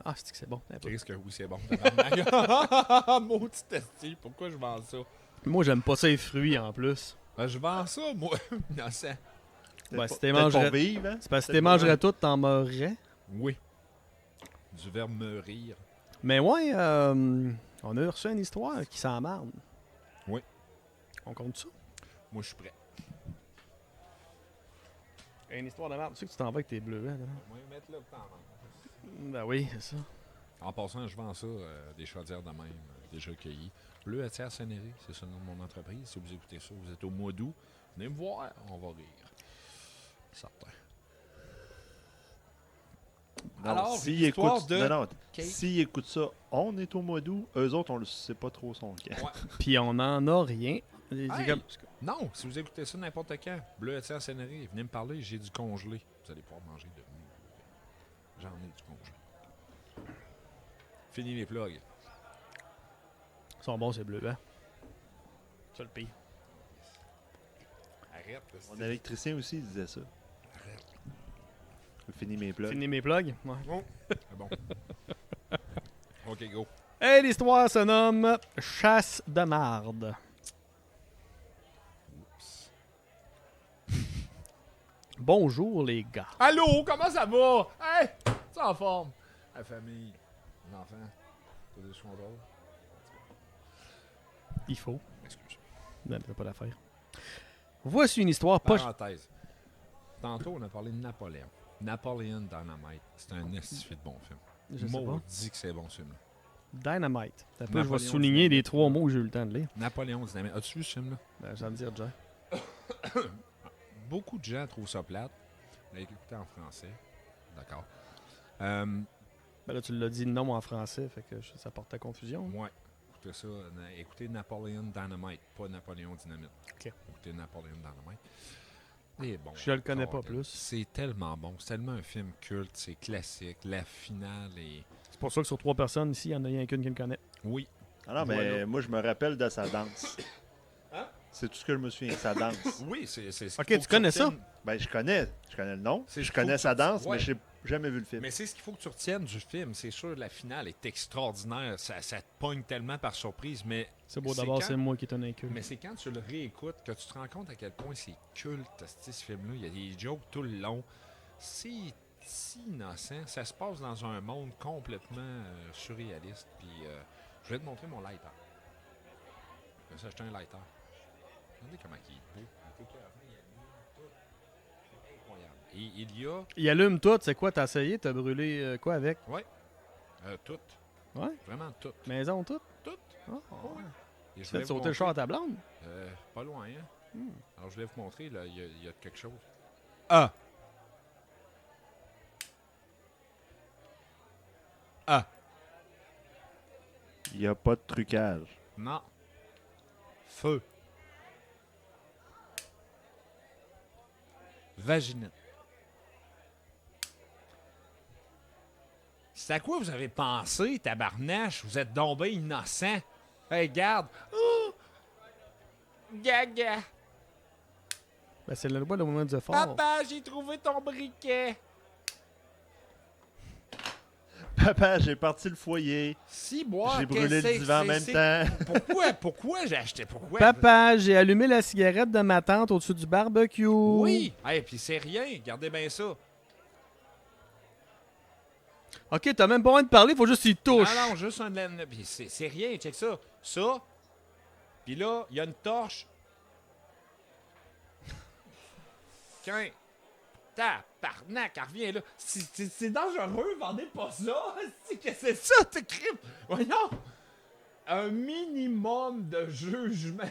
Ah, c'est que c'est bon. Un peu. Qu'est-ce que oui, c'est bon. tabarnak. Maudit esti, pourquoi je vends ça? Moi, j'aime pas ça les fruits en plus. Ben, je vends ça, moi. Innocent. Ben, si Peut-être t'es pas mangerais... vivre, hein? C'est parce que Peut-être t'es mangerais tout, t'en mourrais. Oui. Du verbe me rire. Mais ouais, on a reçu une histoire qui s'en marde. Oui. On compte ça? Moi, je suis prêt. Une histoire de marde. Tu sais que tu t'en vas avec tes bleus, hein? Moi, mettre là que t'en vends. Ben oui, c'est ça. En passant, je vends ça, des chaudières de même, déjà cueillies. Bleu à Tiers Sénérie, c'est ça le nom de mon entreprise. Si vous écoutez ça, vous êtes au mois d'août. Venez me voir, on va rire. Certain. Non, Alors, s'ils l'histoire écoutent, de non, Kate. s'ils écoutent ça, on est au mois d'août. Eux autres, on le sait pas trop son camp. Puis on en a rien. C'est Hey! comme... Non, si vous écoutez ça n'importe quand, Bleu à Tiers Sénérie, venez me parler, j'ai du congelé. Vous allez pouvoir manger de nous. J'en ai du congelé. Fini les plugs. Ils sont bons, ces bleus, hein? Ça le pire. Arrête. Mon électricien aussi, il disait ça. Arrête. J'ai fini mes plugs. Fini mes plugs? Ouais. C'est bon. OK, go. Et l'histoire se nomme Chasse de marde. Oups. Bonjour, les gars. Allô, comment ça va? Hey! Tu en forme? La famille, les enfants, tout des contrôle. Il faut. Excuse. Non, t'as pas l'affaire. Voici une histoire pas... Parenthèse. Tantôt, on a parlé de Napoléon. Napoleon Dynamite. C'est un estifié de bon film. Je sais pas. Maudit que c'est bon ce film-là. Dynamite. T'as peu, je vais Napoléon souligner Dynamite. les 3 mots que j'ai eu le temps de lire. Napoléon Dynamite. As-tu vu ce film-là? Ben, j'en dire déjà. Beaucoup de gens trouvent ça plate. On l'a écouté en français. D'accord. Ben là, tu l'as dit non en français, fait que ça porte à confusion. Ouais. Écoutez ça. Écoutez Napoléon Dynamite, pas Napoléon Dynamite. Ok. Écoutez Napoléon Dynamite. Et bon, Je le connais pas Colin, plus. C'est tellement bon. C'est tellement un film culte. C'est classique. La finale est... C'est pour ça que sur 3 personnes ici, il y en a rien qu'une qui le connaît. Oui. Ah non, mais Voilà. moi, je me rappelle de sa danse. Hein? C'est tout ce que je me souviens, sa danse. Oui, c'est... Ok, tu connais ça? Ben, je connais le nom, C'est- je connais faut sa que tu- danse, ouais. mais j'ai jamais vu le film. Mais c'est ce qu'il faut que tu retiennes du film. C'est sûr, la finale est extraordinaire. Ça te pogne tellement par surprise, mais... C'est beau C'est d'abord, quand- c'est moi qui est un inculte. Mais c'est quand tu le réécoutes que tu te rends compte à quel point c'est culte, ce film-là. Il y a des jokes tout le long. C'est si innocent. Ça se passe dans un monde complètement surréaliste. Puis je vais te montrer mon lighter. Je me suis acheté un lighter. Regardez comment il est beau. Il est écœurant, il allume tout. C'est incroyable. Et il y a Il allume tout, c'est quoi? T'as essayé? T'as brûlé quoi avec? tout. Ouais? Vraiment tout. Maison, tout? Tout. Ah, Ouais. Et je Tu voulais fais vous sauter le char à ta blonde? montrer- pas loin, hein? Hmm. Alors, je voulais vous montrer, là, il y a quelque chose. Ah! Ah! Il n'y a pas de trucage. Non. Feu. Vaginette. C'est à quoi vous avez pensé, tabarnache? Vous êtes donc bien innocent. Hey, regarde. Oh! Gaga. Ben, c'est le loi le moment du fort. Papa, j'ai trouvé ton briquet. Papa, j'ai parti le foyer. Si, boire, J'ai brûlé le divan en même temps. Pourquoi j'ai acheté? Pourquoi? Papa, j'ai allumé la cigarette de ma tante au-dessus du barbecue. Oui! Hey, puis c'est rien, regardez bien ça. Ok, t'as même pas envie de parler, faut juste qu'il touche. Non, juste un... Puis c'est rien, check ça. Ça, puis là, il y a une torche. Qu'un... Tabarnak, elle revient là. C'est dangereux, vendez pas ça. Qu'est-ce que c'est ça, t'es crime? Voyons. Un minimum de jugement,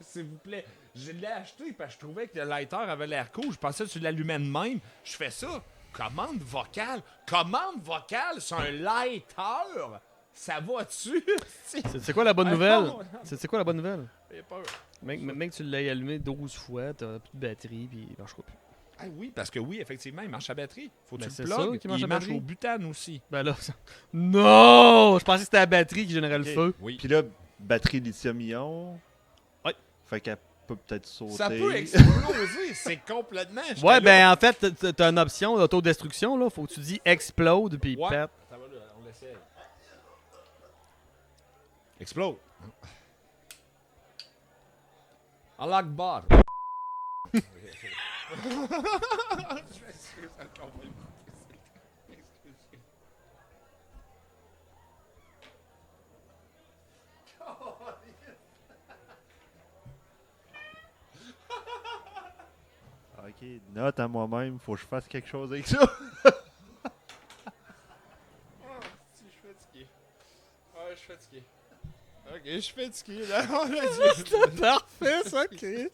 s'il vous plaît. Je l'ai acheté parce que je trouvais que le lighter avait l'air cool. Je pensais que tu l'allumais de même. Je fais ça. Commande vocale. Commande vocale sur un lighter. Ça va dessus. C'est quoi la bonne Ah, nouvelle? non. C'est quoi la bonne nouvelle? J'ai peur. Mec, tu l'as allumé 12 fois, t'as plus de batterie, puis il marchera plus. Ah oui, parce que oui, effectivement, il marche à batterie. Faut que Ben, tu c'est le ça plugues. qui marche à Il marche batterie. au butane aussi. Ben là, ça... Non! Je pensais que c'était la batterie qui générait le Ok. feu. Oui. Puis là, batterie lithium-ion. Ouais. Fait qu'elle peut peut-être sauter. Ça peut exploser. C'est complètement... j'étais Ouais, là. ben en fait, t'as une option d'autodestruction, là. Faut que tu dis explode, puis il Ouais. pète. Ça va là, on l'essaie. Explode. Allah Akbar. Ok, note à moi-même, faut que je fasse quelque chose avec ça. Si je suis fatigué. Ouais, je suis fatigué. Ok, je suis fatigué là. C'est parfait, ça, Chris.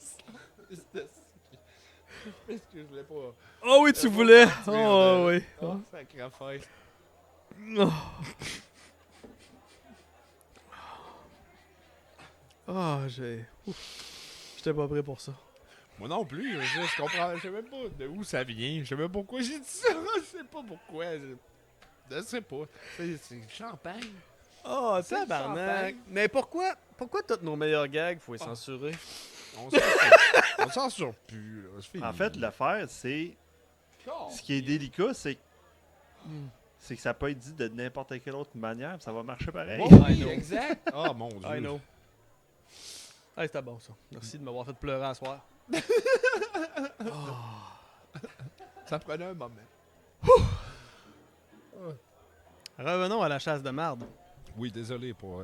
Parce que je voulais pas. Oh oui, tu pas voulais. partir Oh de- oui. Oh, sacré affaire. Ah, j'ai... Ouf. J'étais pas prêt pour ça. Moi non plus, je comprends. Je sais même pas de où ça vient. Je sais même pas pourquoi j'ai dit ça. Je sais pas pourquoi. Je sais pas. C'est champagne. Oh, C'est le tabarnak. champagne. Mais pourquoi tous nos meilleurs gags, faut les Ah. censurer? On s'en sort plus. Là. C'est fini. En fait, l'affaire, c'est. Ce qui est délicat, c'est que ça peut être dit de n'importe quelle autre manière, puis ça va marcher pareil. Ouais, I oui, know. exact. Oh mon dieu. I know. Hey, c'était bon, ça. Merci de m'avoir fait pleurer à soir. Ça prenait un moment. Revenons à la chasse de marde. Oui, désolé pour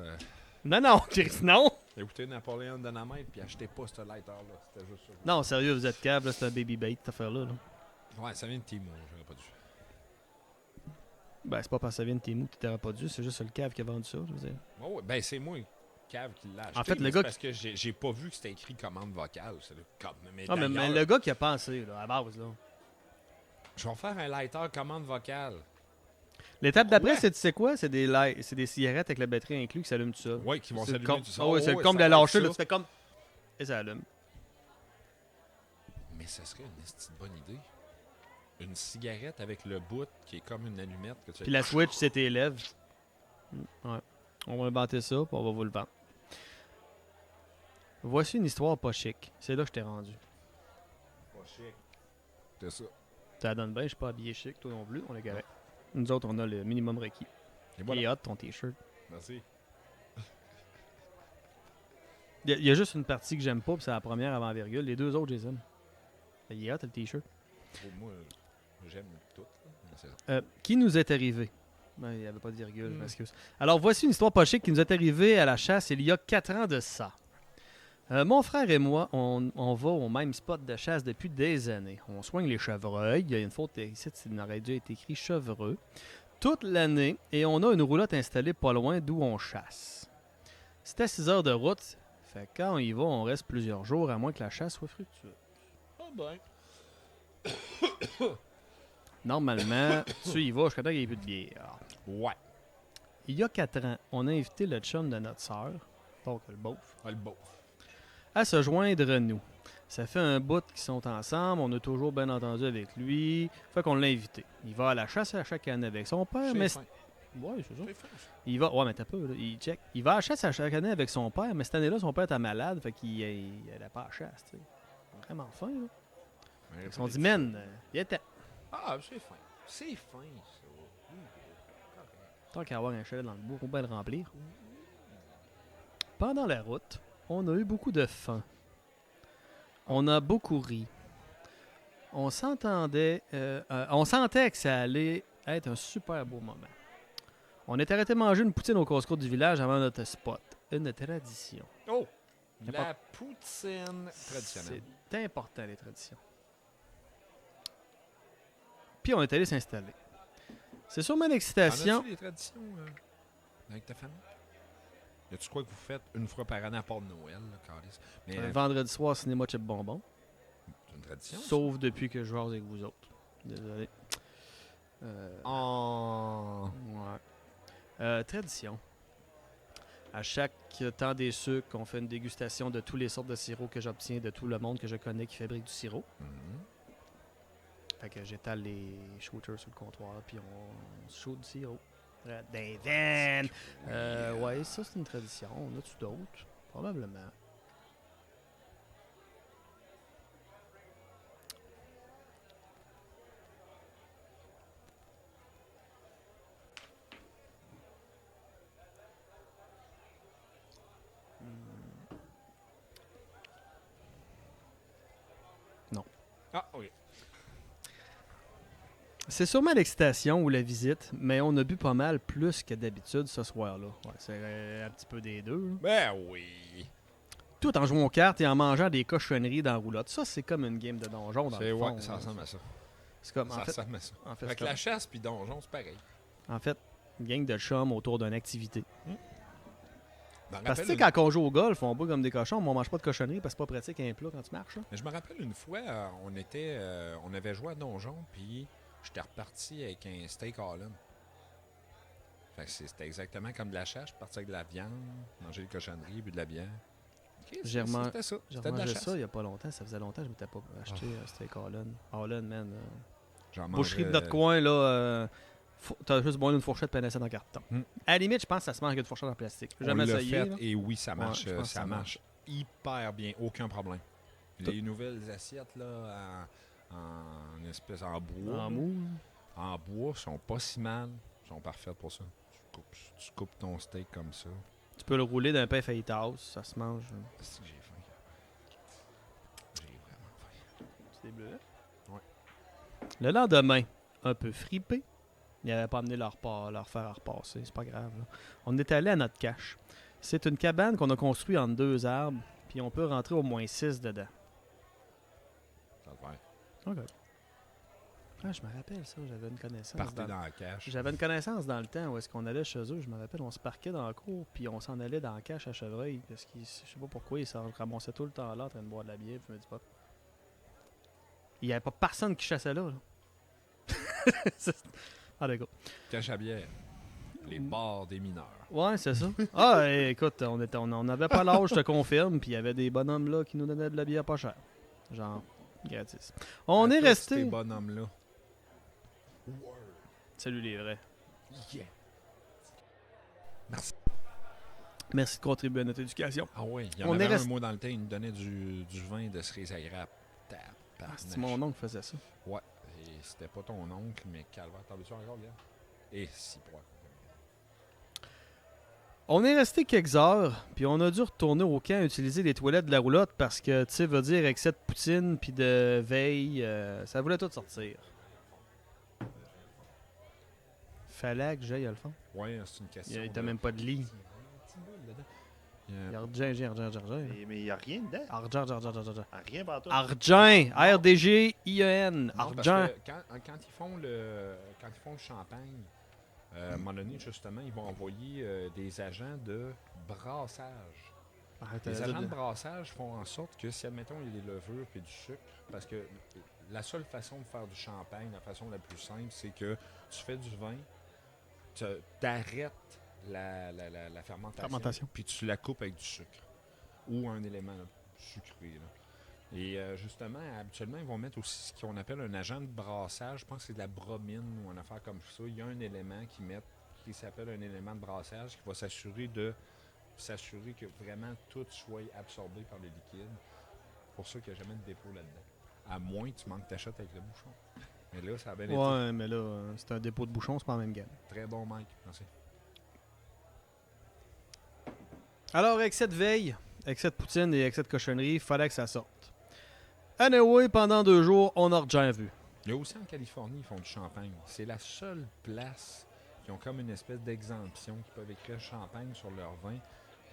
Non, Chris, non! écouter Napoléon Dynamite puis acheter pas ce lighter-là. C'était juste ça. Non, sérieux, vous êtes câble, là, c'est un baby bait, cette affaire-là. Là. Ouais, ça vient de Timo, j'aurais pas dû. Ben, c'est pas parce que ça vient de tes mous que tu t'aurais pas dû, c'est juste le cave qui a vendu ça, je veux dire. Oh, ouais, ben c'est moi, Cave, qui l'a acheté. En fait, le mais gars c'est parce que j'ai pas vu que c'était écrit commande vocale. C'est le comme. Ah, mais d'ailleurs, le gars qui a pensé, là, à base, là. Je vais faire un lighter commande vocale. L'étape d'après, Ouais. c'est, tu sais quoi? C'est des cigarettes avec la batterie inclus qui s'allument tout seul. Ouais, qui vont C'est le s'allumer com- tout ça. Ah ouais, c'est le comble de ça la va lâcher, être là, ça. tu fais comme... Et ça allume. Mais ça serait une esti de bonne idée. Une cigarette avec le bout qui est comme une allumette. Que tu Puis la switch, c'est tes lèvres. Ouais. On va inventer ça, puis on va vous le vendre. Voici une histoire pas chic. C'est là que je t'ai rendu. Pas chic. C'est ça. Ça donne bien, je suis pas habillé chic, toi non plus, on est correct. Nous autres, on a le minimum requis. Et Il voilà. est hot, ton t-shirt. Merci. Il y a juste une partie que j'aime pas, puis c'est la première avant virgule. Les deux autres, je les aime. Il est hot, le t-shirt. Pour moi, j'aime tout. là. Mais c'est ça. Qui nous est arrivé? Ben, il n'y avait pas de virgule, je m'excuse. Alors, voici une histoire pas chic qui nous est arrivée à la chasse il y a 4 ans de ça. Mon frère et moi, on va au même spot de chasse depuis des années. On soigne les chevreuils. Il y a une faute ici, il aurait dû être écrit chevreux. Toute l'année, et on a une roulotte installée pas loin d'où on chasse. C'est à 6 heures de route. Fait que quand on y va, on reste plusieurs jours, à moins que la chasse soit fructueuse. Ah ben. Normalement, tu y vas jusqu'à temps qu'il n'y ait plus de bière. Ouais. Il y a 4 ans, on a invité le chum de notre sœur, donc le beauf, Ah, le beau. à se joindre à nous. Ça fait un bout qu'ils sont ensemble, on a toujours bien entendu avec lui, fait qu'on l'a invité. Il va à la chasse à chaque année avec son père, mais... C'est fin. Ouais, c'est ça. C'est fin. Il va... Ouais, mais t'as peu, là. Il check. Il va à la chasse à chaque année avec son père, mais cette année-là, son père était malade, fait qu'il allait pas à la chasse, tu sais. Vraiment fin, là. Mais Ils se sont dit, man, il était... Ah, c'est fin. C'est fin, ça. Tant qu'à avoir un chalet dans le bois, on va le remplir. Pendant la route, on a eu beaucoup de faim. On a beaucoup ri. On sentait que ça allait être un super beau moment. On est arrêté manger une poutine au casse-croûte du village avant notre spot. Une tradition. Oh! Y a La poutine traditionnelle. C'est important, les traditions. Puis on est allé s'installer. C'est sûrement En l'excitation. as-tu des traditions avec ta famille? Y a-tu quoi que vous faites une fois par année à part de Noël, là, câlisse? Mais Un vendredi soir, cinéma chip bonbon. c'est une tradition? ça? Sauf depuis que je joue avec vous autres. Désolé. Oh! Ouais. Tradition. À chaque temps des sucres, on fait une dégustation de toutes les sortes de sirops que j'obtiens de tout le monde que je connais qui fabrique du sirop. Mhm. Fait que j'étale les shooters sur le comptoir, puis on se shoot du sirop. Des veines! Ouais, ça c'est une tradition. On a-tu d'autres? Probablement. Ah, ok. C'est sûrement l'excitation ou la visite, mais on a bu pas mal plus que d'habitude ce soir-là. Ouais, c'est un petit peu des deux. Là. Ben oui! Tout en jouant aux cartes et en mangeant des cochonneries dans la roulotte. Ça, c'est comme une game de donjon dans C'est le fond. ouais, ça ressemble à ça. C'est comme, Ça ressemble à ça. en fait, Avec c'est la chasse puis donjon, c'est pareil. en fait, une gang de chums autour d'une activité. Je me Parce que tu rappelle sais, quand on joue au golf, on boit comme des cochons, mais on mange pas de cochonneries parce que c'est pas pratique un plat quand tu marches. Là. Mais je me rappelle une fois, on avait joué à Donjon, puis j'étais reparti avec un steak all-in. Fait que c'était exactement comme de la chasse. Je suis parti avec de la viande, manger des cochonneries, bu de la bière. Ok, J'ai remangé- c'était ça. J'ai C'était de la remangé chasse. ça il y a pas longtemps. Ça faisait longtemps que je m'étais pas acheté un steak all-in. All-in, man. J'en Boucherie de mangeais- notre coin, là. T'as juste besoin d'une fourchette et un assiette en carton. Hmm. À la limite, je pense que ça se mange avec une fourchette en plastique. J'ai On jamais l'a essayé. fait là. et oui, ça marche, je pense que ça ça marche hyper bien, aucun problème. Tout- Les nouvelles assiettes là, en espèce en bois, En mou. en bois, sont pas si mal, sont parfaites pour ça. Tu coupes ton steak comme ça. Tu peux le rouler d'un pain fajitas. Ça se mange. C'est que j'ai faim. J'ai vraiment faim. C'est des bleus. Ouais. Le lendemain, un peu fripé. Ils n'avaient pas amené leur fer à repasser. C'est pas grave. Là. On est allé à notre cache. C'est une cabane qu'on a construite entre deux arbres. Puis on peut rentrer au moins 6 dedans. Ça va faire. OK. Ah, je me rappelle ça. J'avais une connaissance. Partez dans la cache. J'avais une connaissance dans le temps où est-ce qu'on allait chez eux. Je me rappelle, on se parquait dans la cour. Puis on s'en allait dans la cache à Chevreuil. Parce que je sais pas pourquoi. Ils se ramassaient tout le temps là en train de boire de la bière. Puis je me dis pas. Il n'y avait pas personne qui chassait là. Ah, d'accord. Cache à bière. Les bars des mineurs. Ouais, c'est ça. Ah, écoute, on n'avait pas l'âge, je te confirme, puis il y avait des bonhommes là qui nous donnaient de la bière pas chère. Genre, gratis. On est Ces resté. bonhommes-là. Salut les vrais. Yeah. Merci de contribuer à notre éducation. Ah ouais, il y On en avait est un resté- mois dans le temps, il nous donnait du vin de cerises agréable. C'est mon oncle qui faisait ça. Ouais, et c'était pas ton oncle, mais calvaire. T'en veux-tu encore, gars? Et si, pour On est resté quelques heures, puis on a dû retourner au camp utiliser les toilettes de la roulotte parce que, tu sais, veut dire avec cette poutine puis de veille, ça voulait tout sortir. Fallait que j'aille à le fond. Ouais, c'est une question. Il t'a même pas de lit. Il y a argent. Mais il n'y a rien dedans. Argent. Rien partout. Argent. R-D-G-I-E-N. Non, parce Argent. que quand ils font le champagne, à un moment donné, justement, ils vont envoyer des agents de brassage. Les agents de brassage font en sorte que si, admettons, il y a des levures et du sucre, parce que la seule façon de faire du champagne, la façon la plus simple, c'est que tu fais du vin, tu arrêtes la fermentation, puis tu la coupes avec du sucre ou un élément là, sucré. Là. Et justement, habituellement, ils vont mettre aussi ce qu'on appelle un agent de brassage. Je pense que c'est de la bromine ou une affaire comme ça. Il y a un élément qui s'appelle un élément de brassage qui va s'assurer que vraiment tout soit absorbé par le liquide. C'est pour ça qu'il n'y a jamais de dépôt là-dedans. À moins que tu manques ta shot avec le bouchon. Mais là, ça a bien été. Ouais, mais là, c'est un dépôt de bouchon, c'est pas la même game. Très bon, Mike. Merci. Alors, excès de veille, excès de poutine et excès de cochonnerie, il fallait que ça sorte. Anyway, pendant 2 jours, on n'a rien vu. Il y a aussi en Californie, ils font du champagne. C'est la seule place qui ont comme une espèce d'exemption, qui peuvent écrire champagne sur leur vin,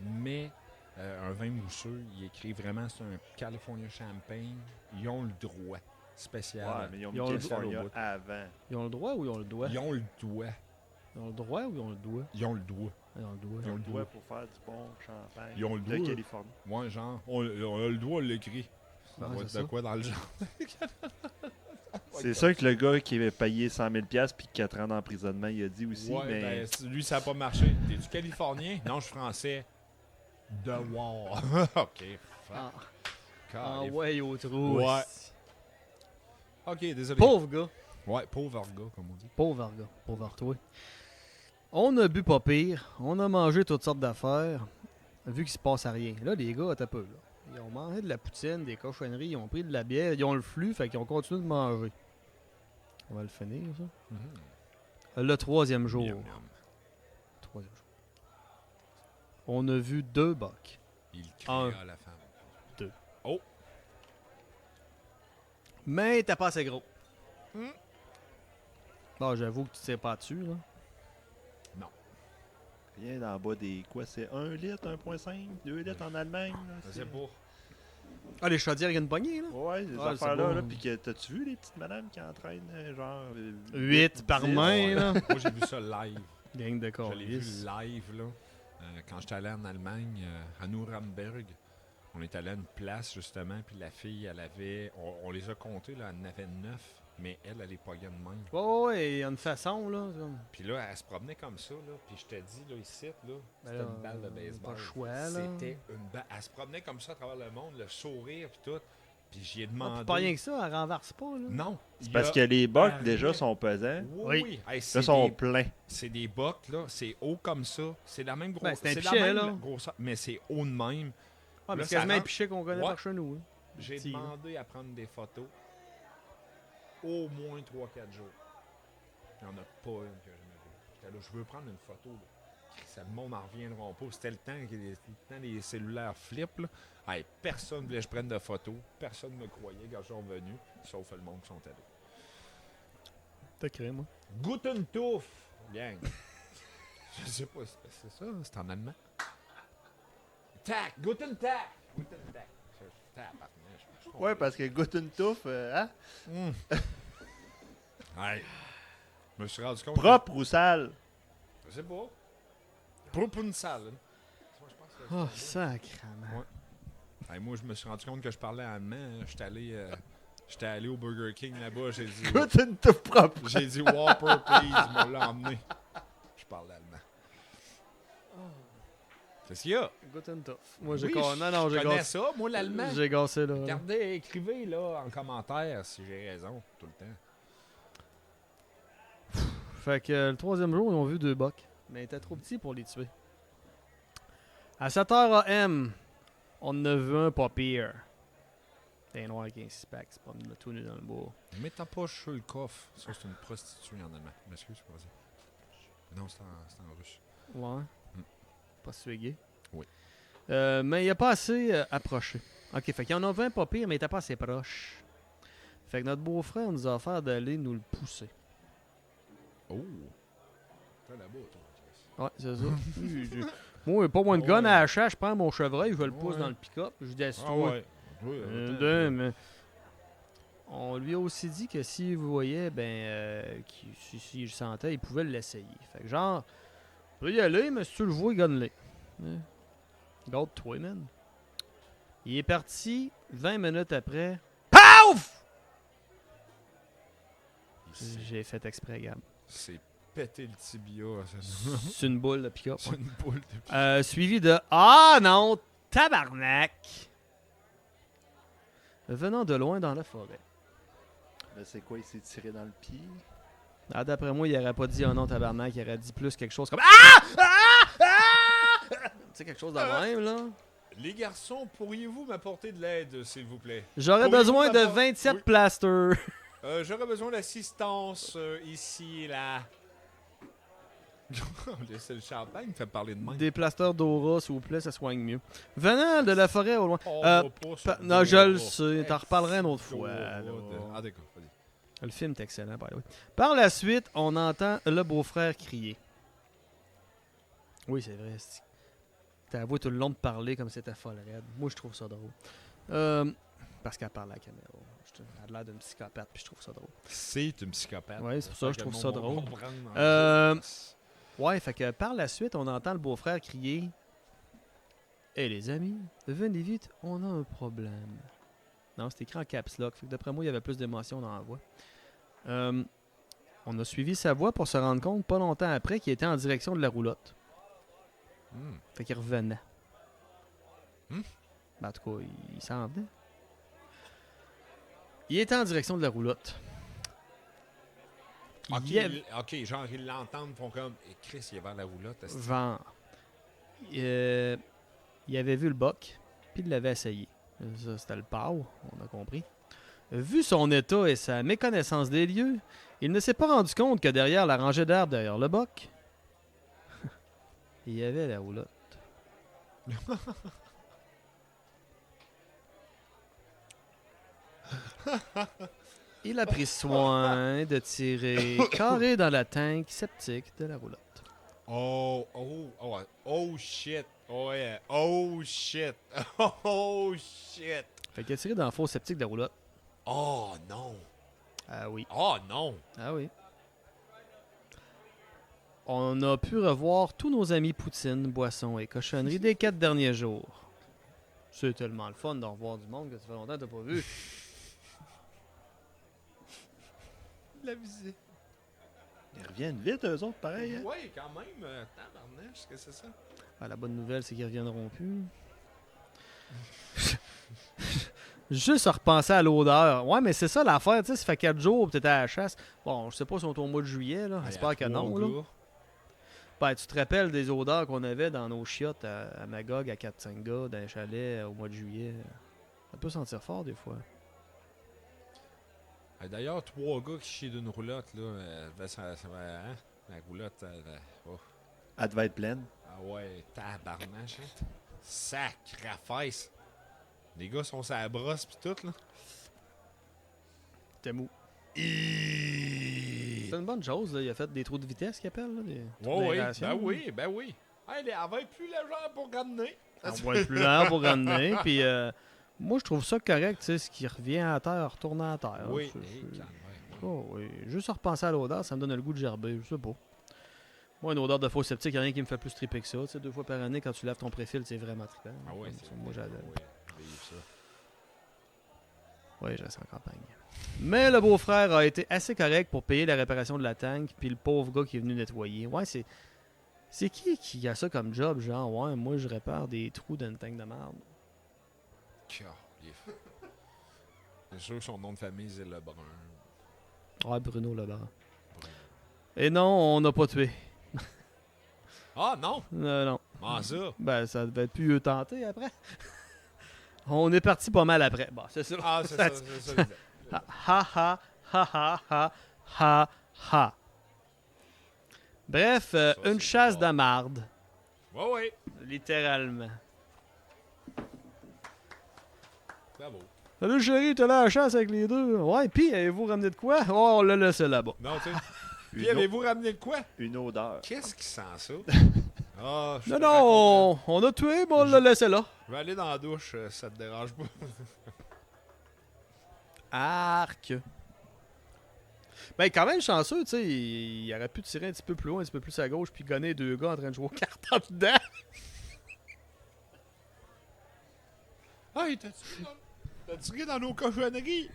mais un vin mousseux, ils écrivent vraiment c'est un California Champagne. Ils ont le droit spécial. Ouais, mais ils ont Ils ont mis le California droit. avant. Ils ont le droit ou ils ont le doigt? Ils ont le doigt. Ils ont le droit ou ils ont le doigt? Ils ont le doigt. Ils ont le doigt. Ils ont le Ouais, doigt. pour faire du bon champagne. Ils ont le de doigt. Californie. Ouais, genre, on a le doigt, on l'écrit. Ça Ouais, va être c'est de ça. quoi dans le genre? C'est ça que le gars qui avait payé 100 000$ puis 4 ans d'emprisonnement, il a dit aussi. Ouais, mais ben, lui, ça n'a pas marché. T'es-tu Californien? Non, je suis français. De war. OK. Fuck. Ah, Calif. ouais, au trou. Ouais. OK, désolé. Pauvre gars. Ouais, pauvre gars, comme on dit. Pauvre gars. Pauvre toi. On a bu pas pire. On a mangé toutes sortes d'affaires. Vu qu'il se passe à rien. Là, les gars, t'as peu, là. Ils ont mangé de la poutine, des cochonneries, ils ont pris de la bière, ils ont le flux, fait qu'ils ont continué de manger. On va le finir, ça. Le 3e jour. Miam, miam. 3e jour. On a vu 2 bucks. Il Un. cria à la femme. Mais t'as pas assez gros. Hmm. Bon, j'avoue que tu tires pas dessus, là. rien d'en bas des quoi, c'est 1 litre, 1,5, 2 litres en Allemagne. Là, Je sais pas. Ah, les chaudières, il y a une poignée, là. Ouais, ces Ouais, affaires-là, c'est là, bon. puis que t'as-tu vu les petites madames qui entraînent genre 8 par 10? main, là. Moi, j'ai vu ça live. Gang de Je l'ai vu câlisses. live, là. Quand j'étais allé en Allemagne, à Nuremberg. On est allé à une place, justement, puis la fille, elle avait... On les a comptés, là, elle en avait 9, mais elle les pognait de même. Ouais, il y a une façon, là. c'est comme- Puis là, elle se promenait comme ça, là, puis je te dis, là, ici, là, Ben c'était là, une balle de pas baseball. le choix, là. C'était une balle. Elle se promenait comme ça à travers le monde, le sourire, puis tout. Puis j'y ai Ah, demandé... puis pas rien que ça, elle renverse pas, là. Non. C'est il y parce a que les bocs rien. déjà sont pesants. Oui, Oui. oui. Hey, Là, c'est sont des, pleins. c'est des bocs, là. C'est haut comme ça. C'est la même Ben, grosseur. c'est un la pichet, même là. grosseur, mais c'est haut de même. Ouais, mais Là, c'est ça quasiment un rentre- pichet qu'on connaît Ouais. par chez nous. Hein. J'ai Petit, là. demandé à prendre des photos au moins 3-4 jours. Il n'y en a pas une que je me vu. J'étais là, je veux prendre une photo. Là. Ça, le monde n'en reviendra pas. C'était le temps que les cellulaires flippent. Là. Hey, personne ne voulait que je prenne de photos. Personne ne me croyait quand je suis revenu, sauf le monde qui sont allés. T'as créé, moi. Guten Tuff! Gang. Je sais pas, c'est ça, c'est en allemand. Tag! Guten Tag! Guten Tag. Ouais, parce que Guten Tuff, hein? Ouais. Je me suis rendu compte. Propre ou sale? Je sais pas. Propre une salle. Moi, je pense que Oh, sacrément. Ouais. Hey, moi, je me suis rendu compte que je parlais allemand. Hein. J'étais allé au Burger King là-bas. J'ai dit, Guten Tuff propre. j'ai dit Whopper, please. Ils m'ont l'emmené. Je parle allemand. Qu'est-ce qu'il y a? Guten Tuff. Moi, j'ai Oui, non, non, je j'ai connais gassé. ça, moi, l'allemand. J'ai gassé, là. Regardez, écrivez là en commentaire si j'ai raison tout le temps. Fait que le 3e jour, ils ont vu 2 bucks. Mais ils étaient trop petits pour les tuer. À 7h AM, on en a vu un pas pire. C'était un noir avec un 6-pack, c'est pas me tout nu dans le bois. Mets ta poche sur le coffre. Ça, c'est une prostituée en allemand. M'excuse, vas-y. Non, c'est en russe. Ouais. Mm. Pas suégué. Oui. Mais il a pas assez approché. Ok, fait qu'il y en a 20 pas pire, mais il était pas assez proche. Fait que notre beau-frère nous a offert d'aller nous le pousser. Oh! T'es là-bas, toi. Ouais, c'est ça. Moi, pas moins de gun Ouais. à la chasse, je prends mon chevreuil, je le pousse Ouais. dans le pick-up, je lui dis assis-toi. Ah ouais. Oui, Mais on lui a aussi dit que s'il voyait, si je sentais, il pouvait l'essayer. Fait que genre, tu peux y aller, mais si tu le vois, gagne-le. Hein? Garde-toi, man. Il est parti 20 minutes après. PAUF! J'ai fait exprès, Gab. C'est pété le tibia. C'est une boule de pick-up. C'est une boule de Suivi de ah non, tabarnak! Venant de loin dans la forêt. Là, c'est quoi, il s'est tiré dans le pied? Ah, d'après moi, il aurait pas dit un nom tabarnak, il aurait dit plus quelque chose comme ah! Ah! Ah! Tu sais, quelque chose de même, là. Les garçons, pourriez-vous m'apporter de l'aide, s'il vous plaît? J'aurais Pourriez-vous besoin de m'apporter- 27 Oui. plasters. J'aurais besoin d'assistance ici et là. Laissez le champagne, fait parler de moi. Des plasteurs d'aura, s'il vous plaît, ça soigne mieux. Venant de la forêt au loin. Oh, Non, je le sais, t'en reparlerai une autre fois. là. Ah, d'accord, vas-y. Le film est excellent, by the way. Par la suite, on entend le beau-frère crier. Oui, c'est vrai. T'as avoué tout le long de parler comme c'était folle raide. Moi, je trouve ça drôle. Parce qu'elle parle à la caméra. Elle a l'air d'une psychopathe, puis je trouve ça drôle. C'est une psychopathe. Ouais, c'est pour ça que je trouve ça drôle. Euh... Ouais, fait que par la suite, on entend le beau-frère crier « Hé les amis, venez vite, on a un problème. » Non, c'est écrit en caps lock. Fait que d'après moi, il y avait plus d'émotion dans la voix. On a suivi sa voix pour se rendre compte, pas longtemps après, qu'il était en direction de la roulotte. Fait qu'il revenait. Ben, en tout cas, il s'en venait. Il était en direction de la roulotte. Ok, genre ils l'entendent, font comme Chris, il est vers la roulotte. Vent. Il avait vu le boc, puis il l'avait essayé. Ça, c'était le PAO, on a compris. Vu son état et sa méconnaissance des lieux, il ne s'est pas rendu compte que derrière la rangée d'arbres derrière le boc, il y avait la roulotte. Il a pris soin de tirer carré dans la tank septique de la roulotte. Oh shit. Oh yeah. Oh shit. Oh shit. Fait qu'il a tiré dans le faux septique de la roulotte. Oh non. Ah oui. Oh non. Ah oui. On a pu revoir tous nos amis poutine, boissons et cochonneries des 4 derniers jours. C'est tellement le fun de revoir du monde que ça fait longtemps que t'as pas vu. La visite. Ils reviennent vite, eux autres, pareil. Hein? Oui, quand même. Tabarnak, qu'est-ce que c'est ça? Ah, la bonne nouvelle, c'est qu'ils reviendront plus. Juste à repenser à l'odeur. Ouais, mais c'est ça l'affaire, tu sais, ça fait 4 jours que t'étais à la chasse. Bon, je sais pas si on est au mois de juillet, là. J'espère que non, là. Ben, tu te rappelles des odeurs qu'on avait dans nos chiottes à Magog, à Katsanga, dans les chalets au mois de juillet. Ça peut sentir fort des fois. D'ailleurs, 3 gars qui chient d'une roulotte, là, hein? La roulotte, oh. Elle devait être pleine. Ah ouais, tabarnache, hein? Sacrifice. Les gars sont sur la brosse pis tout, là. T'es mou. C'est une bonne chose, là. Il a fait des trous de vitesse qu'il appelle, là. Des trous d'aération. Ben oui. Elle va être plus légère pour ramener. On va être plus lent pour ramener. Puis moi, je trouve ça correct, tu sais, ce qui revient à terre, retourne à terre. Oui. Oh, oui. Juste à repenser à l'odeur, ça me donne le goût de gerber, je sais pas. Moi, une odeur de faux septique, il n'y a rien qui me fait plus triper que ça. Tu sais, 2 fois par année, quand tu laves ton préfil, c'est vraiment trippant. Ah ouais, ça, moi, j'adore. Ça. Oui, je reste en campagne. Mais le beau-frère a été assez correct pour payer la réparation de la tank, puis le pauvre gars qui est venu nettoyer. Ouais, c'est qui a ça comme job, genre, ouais, moi, je répare des trous dans une tank de merde. C'est sûr que son nom de famille, c'est Lebrun. Ouais, Bruno Lebrun. Et non, on n'a pas tué. Ah, non? Non. Ah, ça? Ben, ça devait être plus tenté après. On est parti pas mal après. Bon, c'est ça. Ah, c'est ça. Ha ha ha ha ha ha ha. Bref, une chasse de marde. Ouais. Littéralement. Bravo. Salut chérie, t'es allé à la chasse avec les deux. Ouais, pis avez-vous ramené de quoi? Oh, on l'a laissé là-bas. Non, tu sais. Puis avez-vous ramené de quoi? Une odeur. Qu'est-ce qui sent ça? Ah, Non, on a tué, mais on l'a laissé là. Je vais aller dans la douche, ça te dérange pas. Arc. Ben, quand même chanceux, tu sais. Il aurait pu tirer un petit peu plus loin, un petit peu plus à gauche, puis gonner 2 gars en train de jouer aux cartes en dedans. Hey, t'as tiré dans nos cochonneries?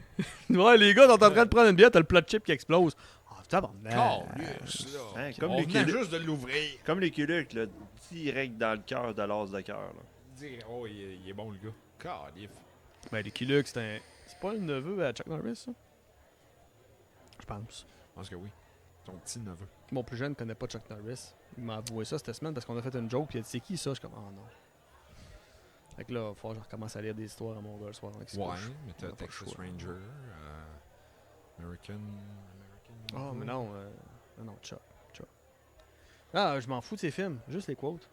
Ouais, les gars sont en train de prendre une bière, t'as le plat de chip qui explose. Ah, tabarnak. Calisse, là. Hein, comme On les venait Québec- juste de l'ouvrir. Comme les Culucs, là, direct dans le cœur de l'as de cœur. là. Dire, oh, il est bon, le gars. Calif. Ben, les Kilux, c'est pas le neveu à Chuck Norris, ça? Je pense. Je pense que oui. Ton petit neveu. Mon plus jeune connaît pas Chuck Norris. Il m'a avoué ça cette semaine parce qu'on a fait une joke, puis il a dit c'est qui ça? Je suis comme, oh non. Fait que là, il va falloir que je recommence à lire des histoires à mon gars le soir. Ouais, mais t'as Texas Ranger, Oh, mais non. Non, Chuck. Ah, je m'en fous de ces films. Juste les quotes.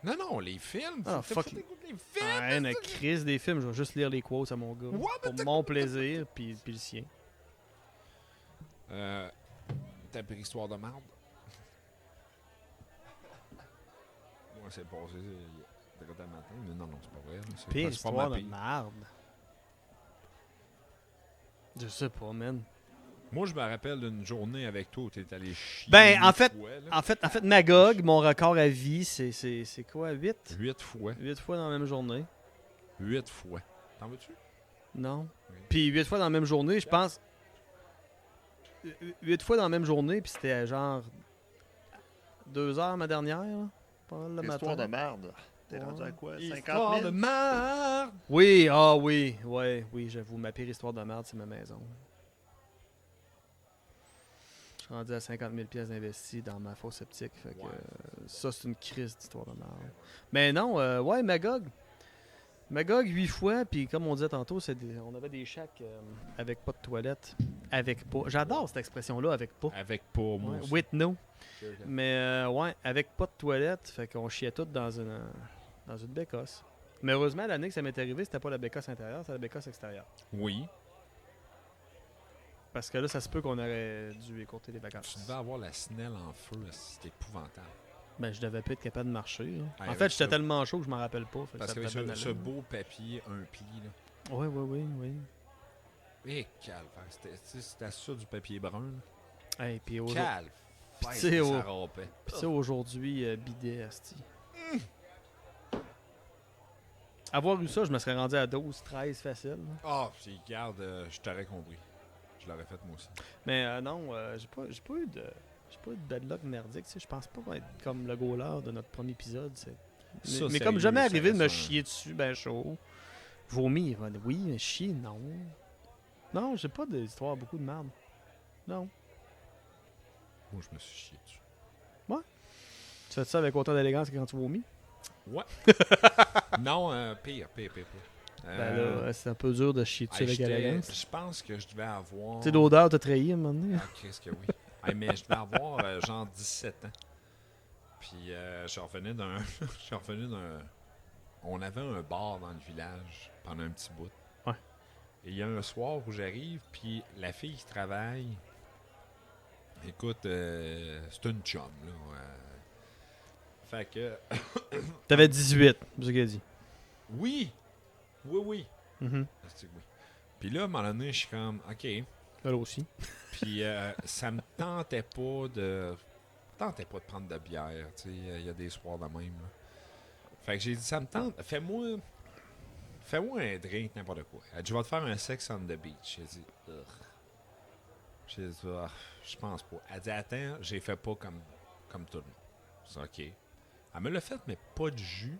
Non, les films. Ah, Faut fuck que you. t'écoutes les films. Ah, une crise des films. Je vais juste lire les quotes à mon gars. Ouais, mais Pour mon plaisir, puis le sien. T'as pris histoire de merde? Moi, c'est passé direct à matin. Mais non, c'est pas vrai. C'est Pire pas histoire ma de pire. merde. Je sais pas, man. Moi, je me rappelle d'une journée avec toi où t'es allé chier. Ben, en 8 fait- fois, là. En fait, Magog, mon record à vie, c'est quoi, 8? 8 fois. 8 fois dans la même journée. 8 fois. T'en veux-tu? Non. Oui. Puis 8 fois dans la même journée, je pense. 8 fois dans la même journée, puis c'était genre 2 heures ma dernière, là, pas mal le Histoire de matin. merde. T'es Ouais. rendu à quoi? 50 Histoire 000? de merde! Oui, oui, j'avoue, ma pire histoire de merde, c'est ma maison. Je suis rendu à 50 000 pièces d'investis dans ma fosse septique, fait que Ouais. ça, c'est une crise d'histoire de merde. Mais non, ouais, Magog. Magog 8 fois, puis comme on disait tantôt, on avait des shacks avec pas de toilette. Avec pas. J'adore cette expression-là, avec pas. Avec pas, moi. Ouais, aussi. with no. Mais ouais, avec pas de toilette, fait qu'on chiait tout dans une bécosse. Mais heureusement, l'année que ça m'est arrivé, c'était pas la bécosse intérieure, c'était la bécosse extérieure. Oui. Parce que là, ça se peut qu'on aurait dû écourter les Tu vacances. devais avoir la snelle en feu. là. C'était épouvantable. Ben, je devais pas être capable de marcher. Là. Ah, En avec fait, j'étais ça. tellement chaud que je m'en rappelle pas. Fait que Parce ça que devait bien ce aller. beau papier, un pli, là. Oui. Eh, calvaire. C'était ça du papier brun, là. Hey, puis Calvaire, tu que sais, ça râpait. Puis ça, aujourd'hui, bidet, asti. Avoir eu ça, je me serais rendu à 12, 13 facile. là. Ah, puis regarde, je t'aurais compris. Je l'aurais fait moi aussi. Mais non, j'ai pas eu de bad luck merdique. Tu sais, je pense pas être comme le goaler de notre premier épisode. Ça, Mais comme sérieux, jamais ça arrivé de me reste chier dessus, ben chaud. Vomir, oui, mais chier, non. Non, j'ai pas d'histoire, beaucoup de merde. Non. Moi, je me suis chié dessus. Tu fais ça avec autant d'élégance que quand tu vomis? Ouais. Non, pire. Ben là, c'est un peu dur de chier dessus avec élégance. Je pense que je devais avoir... Tu sais, l'odeur t'a trahi à un moment donné. Ah, qu'est-ce que oui. Hey, mais je devais avoir genre 17 ans. Puis je revenais d'un... On avait un bar dans le village pendant un petit bout. Ouais. Et il y a un soir où j'arrive, puis la fille qui travaille... Écoute, c'est une chum, là. Fait que... T'avais 18, c'est ce qu'elle a dit. Oui! Mhm. Asti que oui. Puis là, à un moment donné, je suis comme, OK. Elle aussi. Puis ça me tentait pas de prendre de bière. Tu sais, il y a des soirs de même. Là. Fait que j'ai dit, ça me tente. Fais-moi un drink, n'importe quoi. Elle dit, je vais te faire un sex on the beach. J'ai dit, ugh. J'ai dit, ah, je pense pas. Elle dit, attends, j'ai fait pas comme tout le monde. C'est OK. Elle me l'a fait, mais pas de jus.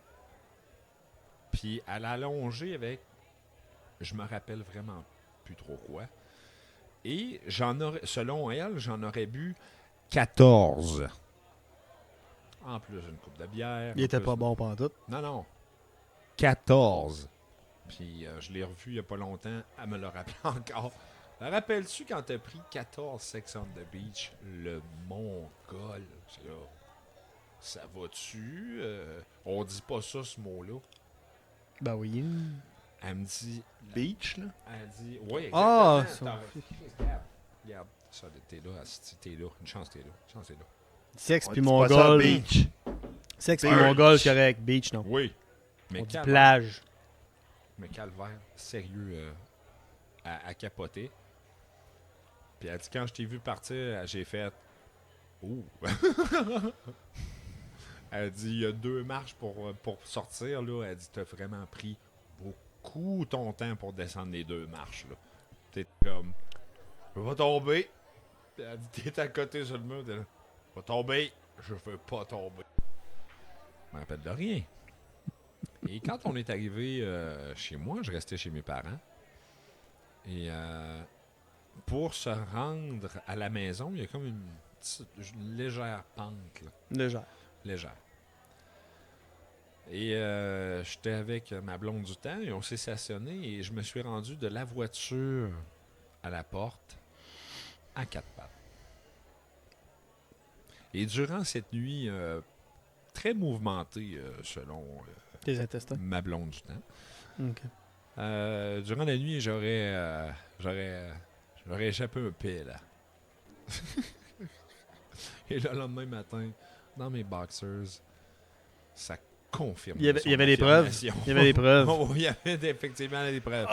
Puis elle a allongé avec, je me rappelle vraiment plus trop quoi. Et selon elle, j'en aurais bu 14. En plus, une coupe de bière. Il en était plus- pas bon pendant tout. Non. 14. Puis je l'ai revu il y a pas longtemps. Elle me l'a rappelé encore. Te rappelles-tu quand t'as pris 14 Sex on the Beach, le mongol? C'est là. Ça va-tu? On dit pas ça, ce mot-là. Ben oui. Elle me dit... Beach, là. Elle dit... Oui, Ah, exactement. ça. Regarde. Ça, t'es là, asti, t'es là. Une chance, t'es là. Sexe On puis dit pas ça, mongol. beach. Sexe puis mongol, c'est correct. Beach, non. Oui. Mais On dit calvaire. plage. Mais calvaire, sérieux, à capoter. Puis elle dit, quand je t'ai vu partir, j'ai fait... Ouh! Elle dit, il y a 2 marches pour sortir, là. Elle dit, t'as vraiment pris beaucoup ton temps pour descendre les 2 marches, là. T'es comme... Je vais tomber. Puis elle dit, t'es à côté sur le mur, t'es là. Je vais tomber. Je veux pas tomber. Je me rappelle de rien. Et quand on est arrivé chez moi, je restais chez mes parents. Et pour se rendre à la maison, il y a comme une légère pente. Là. Légère. Et j'étais avec ma blonde du temps et on s'est stationné et je me suis rendu de la voiture à la porte. à quatre pattes. Et durant cette nuit très mouvementée, selon Tes intestins. ma blonde du temps, Ok. durant la nuit, j'aurais échappé un paix, là. Et le lendemain matin, dans mes boxers, ça confirme. Il y avait des preuves. Il y avait des preuves. Oh, il y avait effectivement des preuves.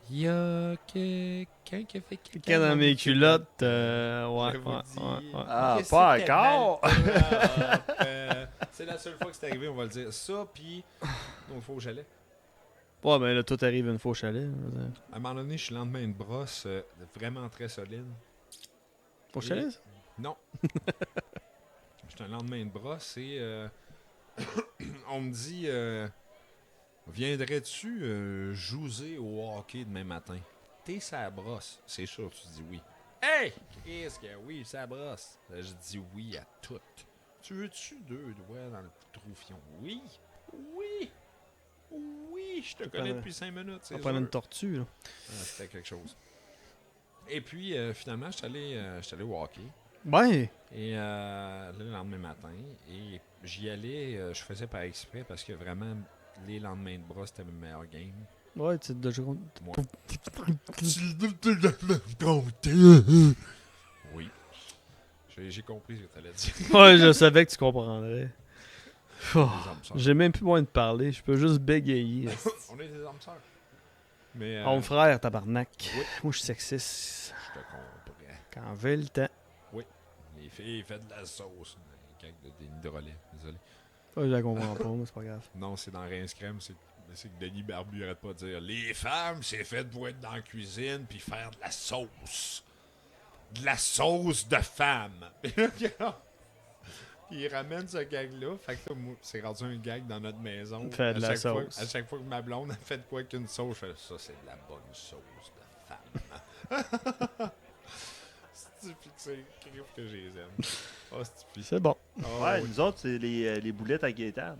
Il y a quelqu'un qui a fait Quelqu'un dans mes culottes. Ouais, Je vous ouais, dis. ouais. Ah, Qu'est-ce pas que encore! c'est la seule fois que c'est arrivé, on va le dire. Ça, puis il faut que j'allais. Ouais, ben là, tout arrive une fois au chalet. je veux dire. À un moment donné, je suis le lendemain de brosse vraiment très solide. Au chalet, ça? Non. J'étais un lendemain de brosse et on me dit viendrais-tu jouer au hockey demain matin? T'es sa brosse. C'est sûr, tu dis oui. Hey! Qu'est-ce que oui, sa brosse? Je dis oui à tout. Tu veux-tu 2 doigts dans le troufion? Oui! Oui! Oui! Je te connais prendre- depuis 5 minutes, c'est On sûr. prend une tortue, là. Ah, c'était quelque chose. Et puis, finalement, je suis allé au hockey. Ouais. Et là, le lendemain matin, et j'y allais, je faisais par exprès parce que vraiment, les lendemains de bras, c'était mes meilleurs games. Ouais, tu de jour. Moi. Oui. J'ai compris ce que tu allais dire. Ouais, je savais que tu comprendrais. Oh, Les hommes sœurs. j'ai même plus moyen de parler. Je peux juste bégayer. On est des hommes sœurs. Mais. Mon frère, tabarnak. oui. Moi, je suis sexiste. Je te comprends. Quand j'ai le temps. Les filles, faites de la sauce. Un gag de déni de relais. Désolé. Ouais, je la comprends pas, mais c'est pas grave. Non, c'est dans Rince Crème, c'est que Denis Barbu arrête pas de dire les femmes, c'est fait pour être dans la cuisine puis faire de la sauce. De la sauce de femme. Puis il ramène ce gag-là. Fait que là, moi, c'est rendu un gag dans notre maison. Fait de la sauce. À chaque fois que ma blonde a fait de quoi qu'une sauce, je fais ça, c'est de la bonne sauce de femme. C'est fixé, que je les aime. Oh, c'est C'est bon. Ouais, nous autres, c'est les boulettes à Gaétane.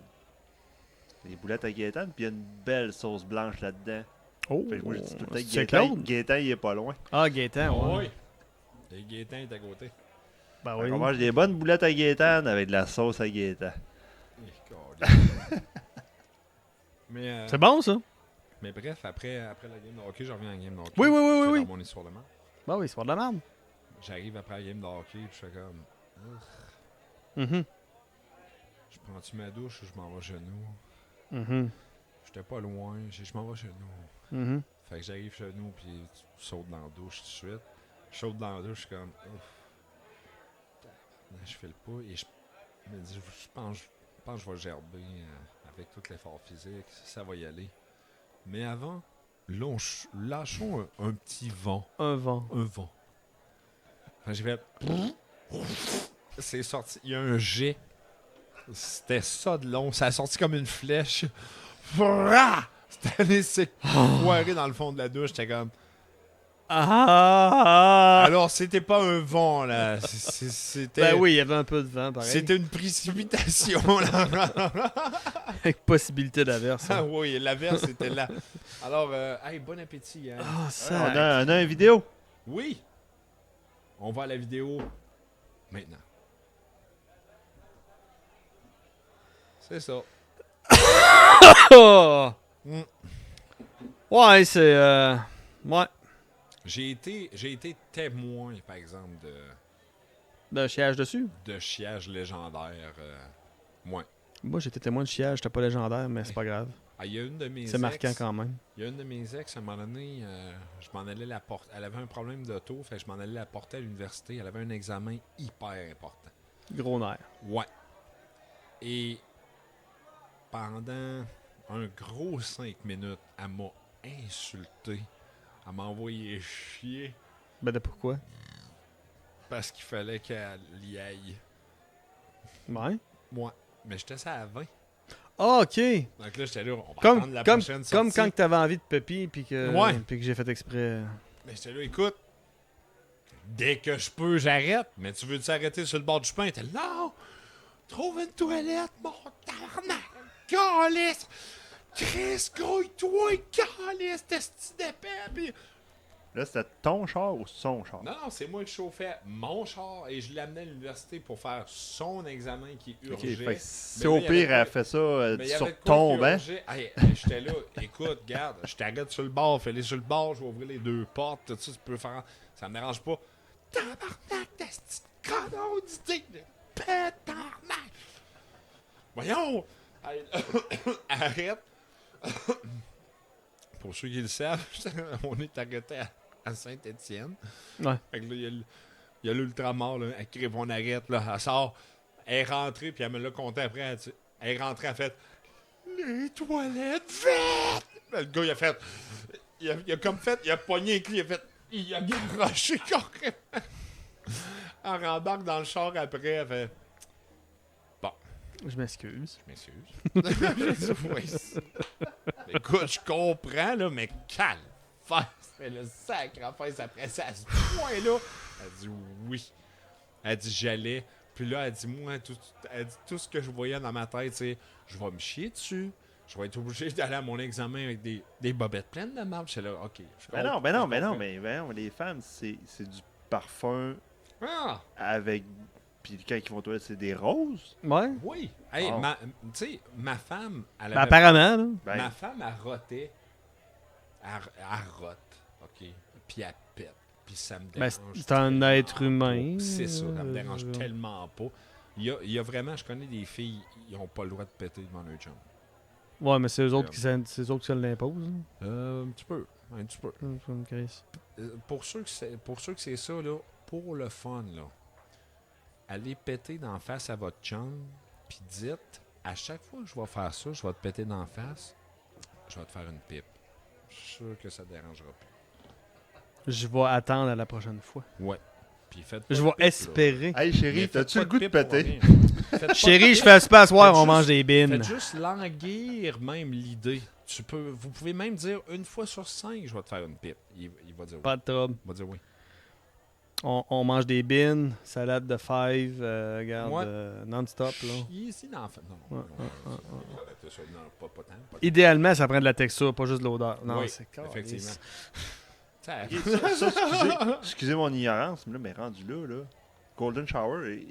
Les boulettes à Gaétane, puis il y a une belle sauce blanche là-dedans. Oh, Fait que moi, je dis tout le temps que c'est Gaétan, Claude? Gaétan, il est pas loin. Ah, Gaétan, ouais. Oui. Et Gaétan est à côté. Ben Fait oui. qu'on mange des bonnes boulettes à Gaétane avec de la sauce à Gaétan. Mais, C'est bon, ça? mais bref, après la game de hockey, je reviens à la game de hockey. Oui, oui, oui, Je oui, fais oui. dans mon histoire de merde. Ben oui, c'est pas de la merde. J'arrive après la game de hockey, puis je fais comme... Mhm. Je prends-tu ma douche ou je m'en vais chez nous? Mhm. J'étais pas loin, je m'en vais chez nous. Mhm. Fait que j'arrive chez nous, puis tu sautes dans la douche tout de suite. Je saute dans la douche, je suis comme... Ouf. Je file pas, et je me dis, je pense que je vais gerber avec tout l'effort physique, ça va y aller. Mais avant, lâchons un petit vent. Un vent. Un vent. Enfin, j'ai fait... C'est sorti. Il y a un jet. C'était ça de long. Ça a sorti comme une flèche. Fra! C'était allé s'écoirer dans le fond de la douche. J'étais comme... Ah! Alors, c'était pas un vent, là. C'était... Ben oui, il y avait un peu de vent, pareil. C'était une précipitation, là. Avec possibilité d'averse. Ah hein. oui, l'averse était là. Alors, hey, bon appétit. Hein. Ah, On ça. a une vidéo. Oui! On va à la vidéo maintenant. C'est ça. Oh! Mm. Ouais, c'est. Ouais. J'ai été témoin, par exemple, De chiage dessus. de chiage légendaire. Moi. Moi, j'étais témoin de chiage, j'étais pas légendaire, mais c'est pas grave. Ah, il y a une de mes C'est marquant ex, quand même. Il y a une de mes ex, à un moment donné, je m'en allais la porter. Elle avait un problème d'auto, fait que je m'en allais la porter à l'université. Elle avait un examen hyper important. Gros nerf. Ouais. Et pendant un gros 5 minutes, elle m'a insulté. Elle m'a envoyé chier Ben de pourquoi? parce qu'il fallait qu'elle y aille. Ouais. Moi. Mais j'étais ça à 20. Ah, ok. Donc là, j'étais là, on va Comme, attendre la comme, prochaine comme sortie. quand t'avais envie de pépi puis que, Ouais. puis que j'ai fait exprès. Mais j'étais là, écoute, dès que je peux, j'arrête. Mais tu veux-tu arrêter sur le bord du chemin? T'es là, non! Trouve une toilette, mon tabarnak! Calice! Chris, grouille-toi, calice, t'es d'épais! Puis Là, c'était ton char ou son char? Non, c'est moi qui chauffais mon char et je l'amenais à l'université pour faire son examen qui Ok, urgeait. fait que si Mais là, au il y avait pire, quoi- elle fait ça Mais il y avait sur de quoi ton qui banc. urgeait. Hey, j'étais là, écoute, garde, je t'arrête sur le bord, fais-les sur le bord, je vais ouvrir les deux portes, tout ça, tu peux faire. Ça me dérange pas. Tabarnak, ta petite connerie d'idée de pétarnac! Voyons! Hey, arrête! Pour ceux qui le savent, on est arrêté à Saint-Étienne. Ouais. Fait que là, il y a l'ultramar, là, elle crève, on arrête, là, elle sort, elle est rentrée, puis elle me l'a compté après, elle est rentrée, elle a fait « Les toilettes, vite! » Le gars, il a fait, il a comme fait, il a pogné les clés, il a garoché carrément. Elle rembarque dans le char après, elle fait Je m'excuse. « M'excuse. » Oui. Écoute, je comprends, là, mais calme. C'est le sacrifice après ça, à ce point-là. Elle dit oui. Elle dit j'allais. Puis là, elle dit moi, tout ce que je voyais dans ma tête, c'est je vais me chier dessus. Je vais être obligé d'aller à mon examen avec des bobettes pleines de marde. J'étais là, ok. Ben non, les femmes, c'est du parfum Ah, avec. Puis quand ils vont aux toilettes, c'est des roses. Ouais. oui. Hey, Oh. tu sais, ma femme, elle Ben, avait apparemment, là. Ben, ma femme, elle rotait. Elle rote, OK? Puis elle pète. Puis ça me Ben, dérange. c'est un tellement être humain. pas. C'est ça, ça me dérange euh, tellement pas. Il y a vraiment, je connais des filles, ils n'ont pas le droit de péter devant leur chum. Ouais, mais c'est eux autres qui se l'imposent. Un petit peu. Un petit peu. Comme Chris. Pour ceux que c'est ça, là, pour le fun, là, allez péter d'en face à votre chum, puis dites, à chaque fois que je vais faire ça, je vais te péter d'en face, je vais te faire une pipe. Je suis sûr que ça te dérangera pas. Je vais attendre à la prochaine fois. Ouais. Puis faites pas Je de vais pipe, là. espérer. hey Mais chérie, faites t'as-tu pas le goût de pipe pour péter? rien. Faites pas Chérie, de je fais un super soir, Faites on juste- mange des bines. Faites juste languir même l'idée. Vous pouvez même dire une fois sur 5, je vais te faire une pipe. Il va dire oui. Pas de trouble. Il va dire oui. On mange des bines, salade de fèves, regarde, Ouais. non-stop. Là. Il est ici dans la fin. Non, Ouais, non, ouais, non, pas tant. Pas tant. Idéalement, ça prend de la texture, pas juste de l'odeur. Non, Oui, c'est calme. effectivement. Ça- Excusez mon ignorance, mais là, mais rendu là, Golden Shower,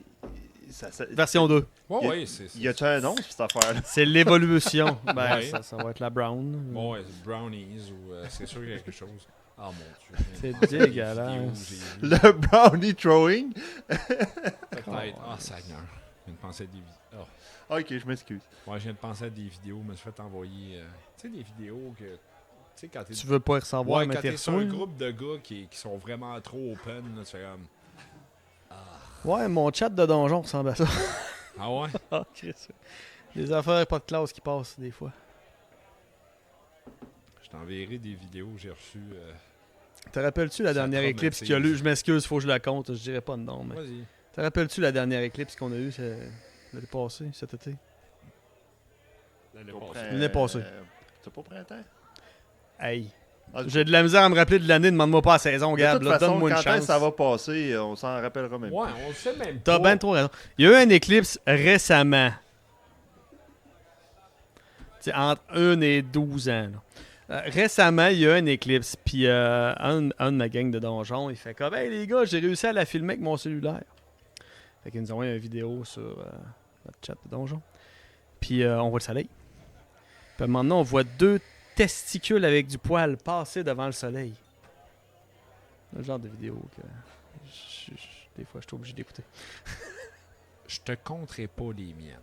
ça, Version 2. Ouais, Y a- ouais, c'est. y a-tu un nom sur cette affaire-là? C'est l'évolution. Ben, Ouais. ça va être la brown. Bon, ouais, brownies ou c'est sûr qu'il y a quelque chose. Ah mon dieu. C'est Des vidéos, dégueulasse. j'ai vu. Le brownie throwing? Peut-être. Ah, Seigneur. Je viens de penser à des vidéos. Ok, je m'excuse. Ouais, je viens de penser à des vidéos, mais je vais t'envoyer. Tu sais, des vidéos que. Tu sais, quand t'es. Tu veux pas y recevoir, Ouais, mais quand t'es t'es sur reçu. un groupe de gars qui sont vraiment trop open, là, tu fais comme. Ouais, mon chat de donjon ressemble à ça. Ah ouais? Ah, Chris. Des affaires pas de classe qui passent, des fois. Je t'enverrai des vidéos que j'ai reçues. Te rappelles-tu la Ça dernière éclipse qu'il y a eu? Je m'excuse, faut que je la compte, je dirais pas de nom. Mais... Vas-y. Te rappelles-tu la dernière éclipse qu'on a eue l'année passée, cet été? L'année passée. C'est pas printemps? Hey. Ah, J'ai de la misère à me rappeler de l'année, demande-moi pas la saison, De Gab. toute là, façon, donne-moi une quand est-ce chance. que ça va passer, on s'en rappellera même Ouais, pas. on le sait même T'as pas. bien trop raison. Il y a eu une éclipse récemment. T'sais, entre 1 et 12 ans. Là. Récemment, il y a eu une éclipse. Puis un de ma gang de donjons, il fait comme hey les gars, j'ai réussi à la filmer avec mon cellulaire. Fait qu'ils nous ont envoyé une vidéo sur notre chat de donjon. Puis on voit le soleil. Puis maintenant, on voit 2 testicules avec du poil passer devant le soleil. Le genre de vidéo que des fois je suis obligé d'écouter. Je te compterai pas les miennes.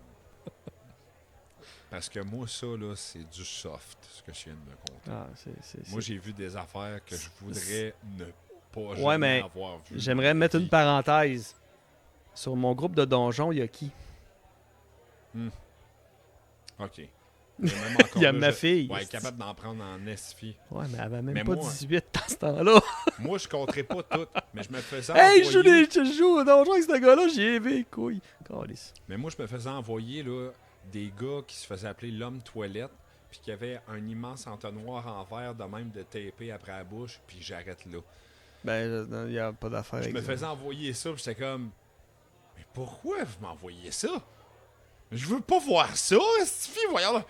Parce que moi, ça, là, c'est du soft, ce que je viens de me compter. Ah, Moi, j'ai vu des affaires que je voudrais ne pas Ouais, jamais mais avoir vues. J'aimerais mettre une parenthèse. Sur mon groupe de donjons, il y a qui? OK. Il y a, même encore Il y a là, ma fille. Ouais, capable d'en prendre en esfi. Ouais, mais elle avait même Mais pas moi- 18 dans ce temps-là. Moi, je compterais pas toutes, mais je me faisais Hey, envoyer... je joue au donjon avec ce gars-là, j'y ai vu, couille. Calisse. Mais moi, je me faisais envoyer là, des gars qui se faisaient appeler l'homme toilette, puis qui avaient un immense entonnoir en verre de même de taper après la bouche, puis j'arrête là. Ben, il n'y a pas d'affaire Je avec me ça. faisais envoyer ça, puis j'étais comme... Mais pourquoi vous m'envoyez ça? Je veux pas voir ça, cette fille, voyons.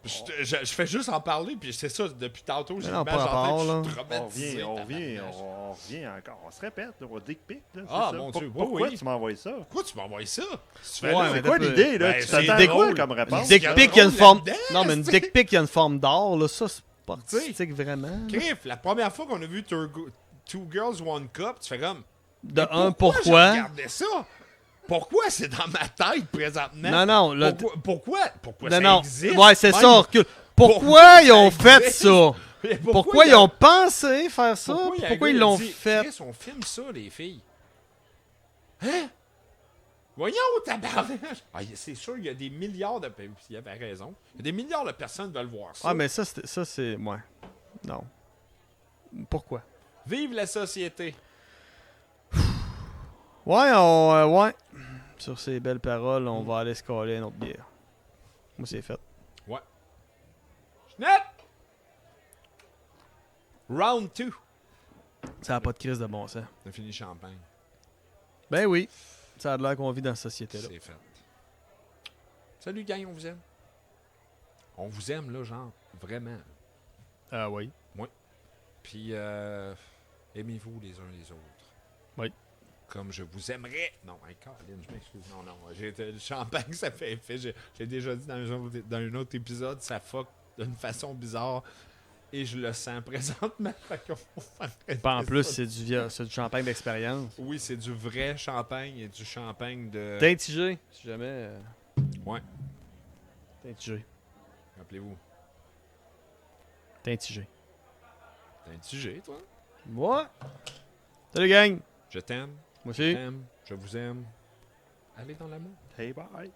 Je fais juste en parler, puis c'est ça, depuis tantôt, j'ai Non, l'image pas en rapport, tête, je suis On traumatisé. revient tabarnak. encore. On se répète, là, au dick pic. Là, Ah, c'est ça. mon Dieu, oui, Pourquoi oui. tu m'envoies ça? Pourquoi tu m'envoies ça? Tu fais Ouais, là? mais C'est quoi t'as l'idée, là? Ben, Tu c'est t'attends à quoi drôle. comme réponse? Dick Dick pic, il y a une drôle forme. là-dedans, Non, mais une c'est- dick pic, il y a une forme d'or, là. Ça, c'est pas artistique vraiment. là. Criff, la première fois qu'on a vu Two Girls, One Cup, tu fais comme. De mais un, je pourquoi? regardais ça? Pourquoi c'est dans ma tête présentement? Non, non, là, Pourquoi non, ça non. existe? Ouais, c'est même? ça, on recule. Pourquoi Pourquoi ils ont ça fait existe? ça? Mais Pourquoi il y ils a- ont pensé faire ça? Pourquoi, il y a un Pourquoi gars ils qui a l'ont dit, fait? Chris, on filme ça, les filles. Hein? Voyons, tabarnak! Ah, c'est sûr, il y a des milliards de... Puis il avait raison. Il y a des milliards de personnes qui veulent voir ça. Ah, mais ça, c'est. Ouais. Non. Pourquoi? Vive la société! Ouais, ouais. Sur ces belles paroles, on va aller se coller une autre bière. Moi, c'est fait. Net! Round 2. Ça n'a pas de crise de bon sens. On a fini champagne. Ben oui. Ça a l'air qu'on vit dans cette société-là. C'est fait. Salut, gang, on vous aime. On vous aime, là, genre, vraiment. Ah oui. Puis, aimez-vous les uns les autres. Oui. Comme je vous aimerais. Non, hey, Caroline, je m'excuse. Non, le champagne, ça fait effet. J'ai déjà dit dans un autre épisode, ça fuck d'une façon bizarre. Et je le sens présentement. Fait qu'on va arrêter Pas en ça. plus, c'est du champagne d'expérience. Oui, c'est du vrai champagne et du champagne de... Tintigé, si jamais. Ouais, Tintigé. rappelez-vous. Tintigé. T'es un petit G, toi? Moi. Salut, gang. Je t'aime. Moi Je aussi. t'aime. Je vous aime. Allez dans l'amour. Hey, bye.